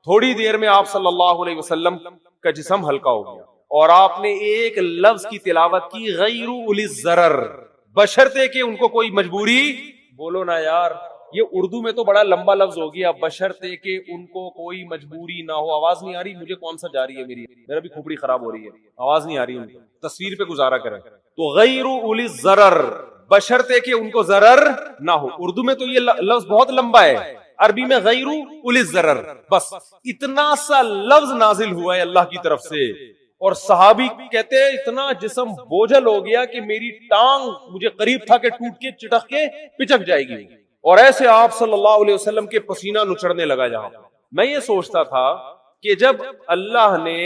تھوڑی دیر میں آپ صلی اللہ علیہ وسلم کا جسم ہلکا ہو گیا. اور آپ نے ایک لفظ کی تلاوت کی, غیر اولی الضرر, بشرطے کہ ان کو کوئی مجبوری, بولو نا یار, یہ اردو میں تو بڑا لمبا لفظ ہو گیا, بشرطے کہ ان کو کوئی مجبوری نہ ہو. آواز نہیں آ رہی مجھے, کون سا جاری ہے, میرا بھی کھوپڑی خراب ہو رہی ہے, آواز نہیں آ رہی, ان کو تصویر پہ گزارا کریں. تو غیر اولی الضرر, بشرطے کہ ان کو ضرر نہ ہو. اردو میں تو یہ لفظ بہت لمبا ہے, عربی میں غیر اولی الضرر, بس اتنا سا لفظ نازل ہوا ہے اللہ کی طرف سے. اور صحابی کہتے ہیں اتنا جسم بوجھل ہو گیا کہ میری ٹانگ مجھے قریب تھا کہ ٹوٹ کے چٹک کے پچک جائے گی. اور ایسے آپ صلی اللہ علیہ وسلم کے پسینہ نچڑنے لگا. جہاں میں یہ سوچتا تھا کہ جب اللہ نے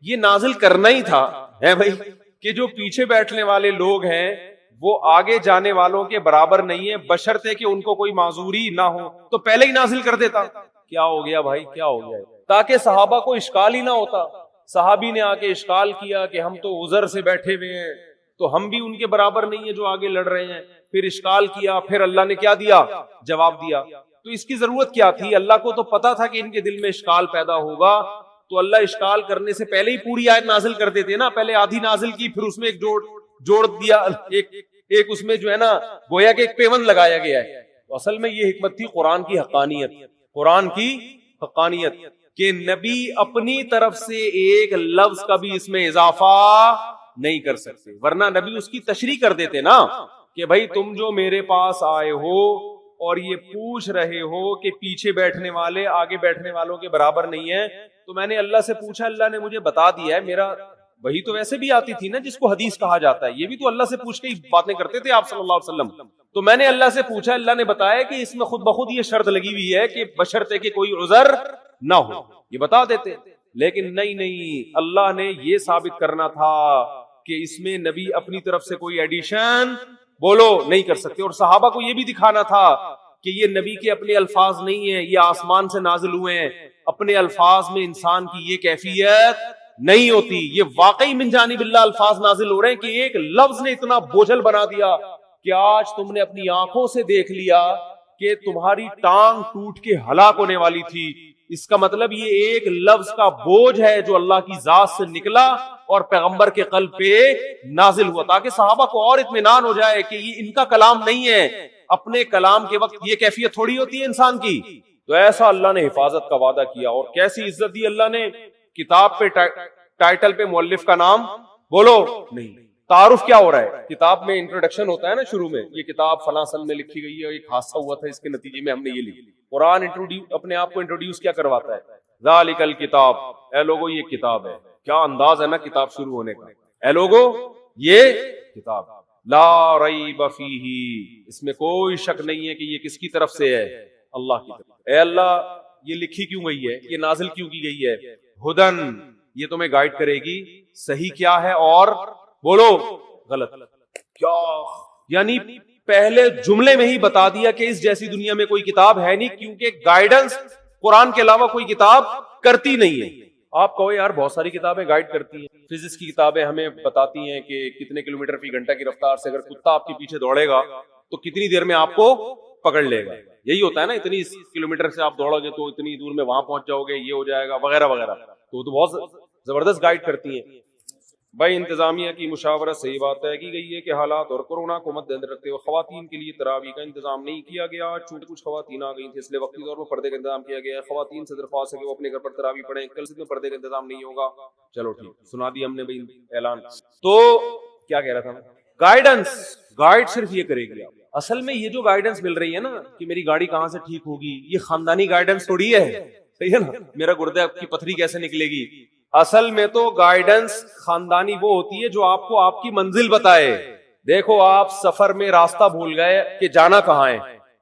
یہ نازل کرنا ہی تھا ہے بھائی کہ جو پیچھے بیٹھنے والے لوگ ہیں وہ آگے جانے والوں کے برابر نہیں ہے, بشرطے کہ ان کو کوئی معذوری نہ ہو, تو پہلے ہی نازل کر دیتا. کیا ہو گیا بھائی, کیا ہو گیا, تاکہ صحابہ کو اشکال ہی نہ ہوتا. صحابی نے آ کے اشکال کیا کہ ہم تو عذر سے بیٹھے ہوئے ہیں, تو ہم بھی ان کے برابر نہیں ہیں جو آگے لڑ رہے ہیں. پھر اشکال کیا, پھر اللہ نے کیا دیا, جواب دیا. تو اس کی ضرورت کیا تھی, اللہ کو تو پتا تھا کہ ان کے دل میں اشکال پیدا ہوگا, تو اللہ اشکال کرنے سے پہلے ہی پوری آیت نازل کر دیتے نا. پہلے آدھی نازل کی, پھر اس میں ایک جوڑ دیا, ایک اس میں جو ہے نا گویا کہ ایک پیوند لگایا گیا ہے. تو اصل میں یہ حکمت تھی قرآن کی حقانیت, قرآن کی حقانیت کہ نبی اپنی طرف سے ایک لفظ کا بھی اس میں اضافہ نہیں کر سکتے، ورنہ نبی اس کی تشریح کر دیتے نا کہ بھائی تم جو میرے پاس آئے ہو اور یہ پوچھ رہے ہو کہ پیچھے بیٹھنے والے آگے بیٹھنے والوں کے برابر نہیں ہے، تو میں نے اللہ سے پوچھا، اللہ نے مجھے بتا دیا ہے، میرا وہی تو ویسے بھی آتی تھی نا جس کو حدیث کہا جاتا ہے، یہ بھی تو اللہ سے پوچھ کے ہی باتیں کرتے تھے آپ صلی اللہ علیہ وسلم. تو میں نے اللہ سے پوچھا، اللہ نے بتایا کہ اس میں خود بخود یہ شرط لگی ہوئی ہے کہ بشرطے کہ کوئی عذر نہ ہو، یہ بتا دیتے. لیکن نہیں، اللہ نے یہ ثابت کرنا تھا کہ اس میں نبی اپنی طرف سے کوئی ایڈیشن بولو نہیں کر سکتے، اور صحابہ کو یہ بھی دکھانا تھا کہ یہ نبی کے اپنے الفاظ نہیں ہیں، یہ آسمان سے نازل ہوئے ہیں. اپنے الفاظ میں انسان کی یہ کیفیت نہیں ہوتی، یہ واقعی من جانب اللہ الفاظ نازل ہو رہے ہیں کہ ایک لفظ نے اتنا بوجھل بنا دیا کہ آج تم نے اپنی آنکھوں سے دیکھ لیا کہ تمہاری ٹانگ ٹوٹ کے ہلاک ہونے والی تھی. اس کا مطلب یہ ایک لفظ کا بوجھ ہے جو اللہ کی ذات سے نکلا اور پیغمبر کے قلب پہ نازل ہوا، تاکہ صحابہ کو اور اطمینان ہو جائے کہ یہ ان کا کلام نہیں ہے. اپنے کلام کے وقت یہ کیفیت تھوڑی ہوتی ہے انسان کی. تو ایسا اللہ نے حفاظت کا وعدہ کیا، اور کیسی عزت دی اللہ نے. کتاب پہ ٹائٹل پہ مؤلف کا نام بولو نہیں، تعارف کیا ہو رہا ہے؟ کتاب میں انٹروڈکشن ہوتا ہے نا شروع میں، یہ کتاب فلاں سن میں لکھی گئی ہے، ایک حادثہ ہوا تھا، اس کے نتیجے میں ہم نے یہ لکھی. قرآن اپنے آپ کو انٹروڈیوس کیا کرواتا ہے؟ ذالک الکتاب، اے لوگو یہ کتاب ہے. کیا انداز ہے نا کتاب شروع ہونے کا، اے لوگو یہ کتاب لا ریب فیہ، اس میں کوئی شک نہیں ہے کہ یہ کس کی طرف سے ہے؟ اللہ کی طرف. اے اللہ یہ لکھی کیوں گئی ہے، یہ نازل کیوں کی گئی ہے؟ ہدن، یہ تمہیں گائیڈ کرے گی صحیح کیا ہے اور بولو غلط کیا. یعنی پہلے جملے میں ہی بتا دیا کہ اس جیسی دنیا میں کوئی کتاب ہے نہیں، کیونکہ گائیڈنس قرآن کے علاوہ کوئی کتاب کرتی نہیں ہے. آپ کہو یار بہت ساری کتابیں گائیڈ کرتی ہیں، فزکس کی کتابیں ہمیں بتاتی ہیں کہ کتنے کلومیٹر فی گھنٹہ کی رفتار سے اگر کتا آپ کے پیچھے دوڑے گا تو کتنی دیر میں آپ کو پکڑ لے گا. یہی ہوتا ہے نا، اتنی کلومیٹر سے آپ دوڑو گے تو اتنی دور میں وہاں پہنچ جاؤ گے، یہ ہو جائے گا وغیرہ وغیرہ. تو بہت زبردست گائیڈ کرتی ہیں. بھائی انتظامیہ کی مشاورت سے یہ بات طے کی گئی ہے کہ حالات اور کورونا کو مد نظر رکھتے ہوئے خواتین کے لیے تراویح کا انتظام نہیں کیا گیا. چونکہ کچھ خواتین آ گئی تھیں اس لیے وقتی طور پر پردے کا انتظام کیا گیا ہے. خواتین سے درخواست ہے کہ وہ اپنے گھر پر تراویح پڑھیں، کل سے پردے کا انتظام نہیں ہوگا. چلو ٹھیک، سنا دی ہم نے بھائی اعلان. تو کیا کہہ رہا تھا، گائیڈنس، گائیڈ صرف یہ کرے گی. اصل میں یہ جو گائیڈنس مل رہی ہے نا کہ میری گاڑی کہاں سے ٹھیک ہوگی، یہ خاندانی گائیڈنس تھوڑی ہے، صحیح ہے نا، میرا گردے کی پتھری کیسے نکلے گی. اصل میں تو گائیڈنس خاندانی وہ ہوتی ہے جو آپ کو آپ کی منزل بتائے. دیکھو آپ سفر میں راستہ بھول گئے کہ جانا کہاں ہے،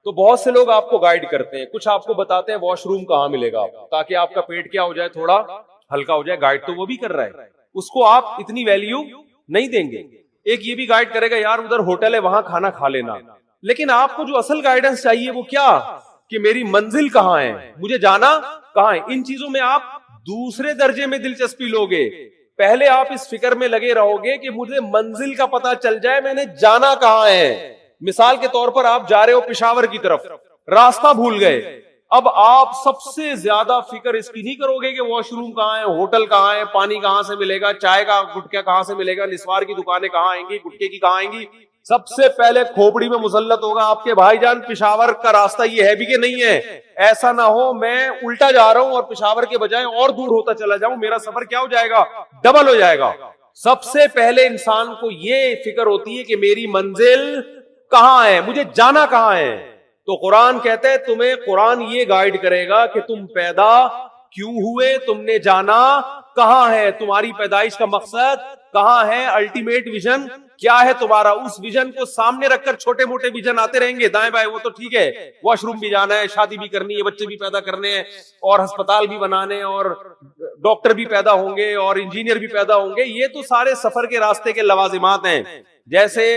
تو بہت سے لوگ آپ کو گائیڈ کرتے ہیں، کچھ آپ کو بتاتے ہیں واش روم کہاں ملے گا تاکہ آپ کا پیٹ کیا ہو جائے، تھوڑا ہلکا ہو جائے. گائیڈ تو وہ بھی کر رہا ہے، اس کو آپ اتنی ویلیو نہیں دیں گے. ایک یہ بھی گائیڈ کرے گا یار ادھر ہوٹل ہے وہاں کھانا کھا لینا. لیکن آپ کو جو اصل گائیڈنس چاہیے وہ کیا، کہ میری منزل کہاں ہے، مجھے جانا کہاں ہے. ان چیزوں میں آپ دوسرے درجے میں دلچسپی لوگے. پہلے آپ اس فکر میں لگے رہو گے کہ مجھے منزل کا پتہ چل جائے، میں نے جانا کہاں ہے. مثال کے طور پر آپ جا رہے ہو پشاور کی طرف، راستہ بھول گئے. اب آپ سب سے زیادہ فکر اس کی نہیں کرو گے کہ واش روم کہاں ہے، ہوٹل کہاں ہے، پانی کہاں سے ملے گا، چائے کا گٹکا کہاں سے ملے گا، نسوار کی دکانیں کہاں آئیں گی، گٹکے کی کہاں آئیں گی. سب سے پہلے کھوپڑی میں مسلط ہوگا آپ کے بھائی جان پشاور کا راستہ یہ ہے بھی کہ نہیں ہے. ایسا نہ ہو میں الٹا جا رہا ہوں اور پشاور کے بجائے اور دور ہوتا چلا جاؤں، میرا سفر کیا ہو جائے گا، ڈبل ہو جائے گا. سب سے پہلے انسان کو یہ فکر ہوتی ہے کہ میری منزل کہاں ہے، مجھے جانا کہاں ہے. تو قرآن کہتا ہے تمہیں قرآن یہ گائیڈ کرے گا کہ تم پیدا کیوں ہوئے، تم نے جانا کہاں ہے، تمہاری پیدائش کا مقصد کہاں ہے، الٹیمیٹ ویژن کیا ہے تمہارا. اس ویژن کو سامنے رکھ کر چھوٹے موٹے ویژن آتے رہیں گے دائیں بائیں، وہ تو ٹھیک ہے، واش روم بھی جانا ہے، شادی بھی کرنی ہے، بچے بھی پیدا کرنے ہیں، اور ہسپتال بھی بنانے، اور ڈاکٹر بھی پیدا ہوں گے، اور انجینئر بھی پیدا ہوں گے. یہ تو سارے سفر کے راستے کے لوازمات ہیں. جیسے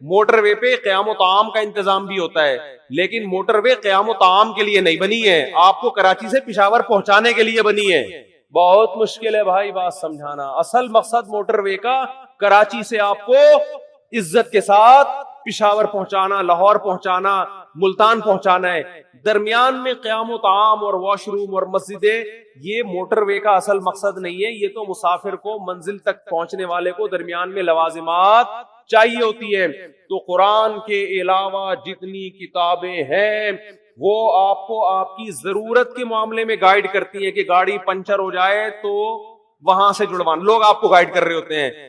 موٹر وے پہ قیام و طعام کا انتظام بھی ہوتا ہے، لیکن موٹر وے قیام و طعام کے لیے نہیں بنی ہے، آپ کو کراچی سے پشاور پہنچانے کے لیے بنی ہے. بہت مشکل ہے بھائی بات سمجھانا. اصل مقصد موٹر وے کا کراچی سے آپ کو عزت کے ساتھ پشاور پہنچانا، لاہور پہنچانا، ملتان پہنچانا ہے. درمیان میں قیام و طعام اور واش روم اور مسجدیں، یہ موٹر وے کا اصل مقصد نہیں ہے. یہ تو مسافر کو منزل تک پہنچنے والے کو درمیان میں لوازمات چاہیے ہوتی ہے. تو قرآن کے علاوہ جتنی کتابیں ہیں وہ آپ کو آپ کی ضرورت کے معاملے میں گائیڈ کرتی ہیں کہ گاڑی پنچر ہو جائے تو وہاں سے جڑوان. لوگ آپ کو گائیڈ کر رہے ہوتے ہیں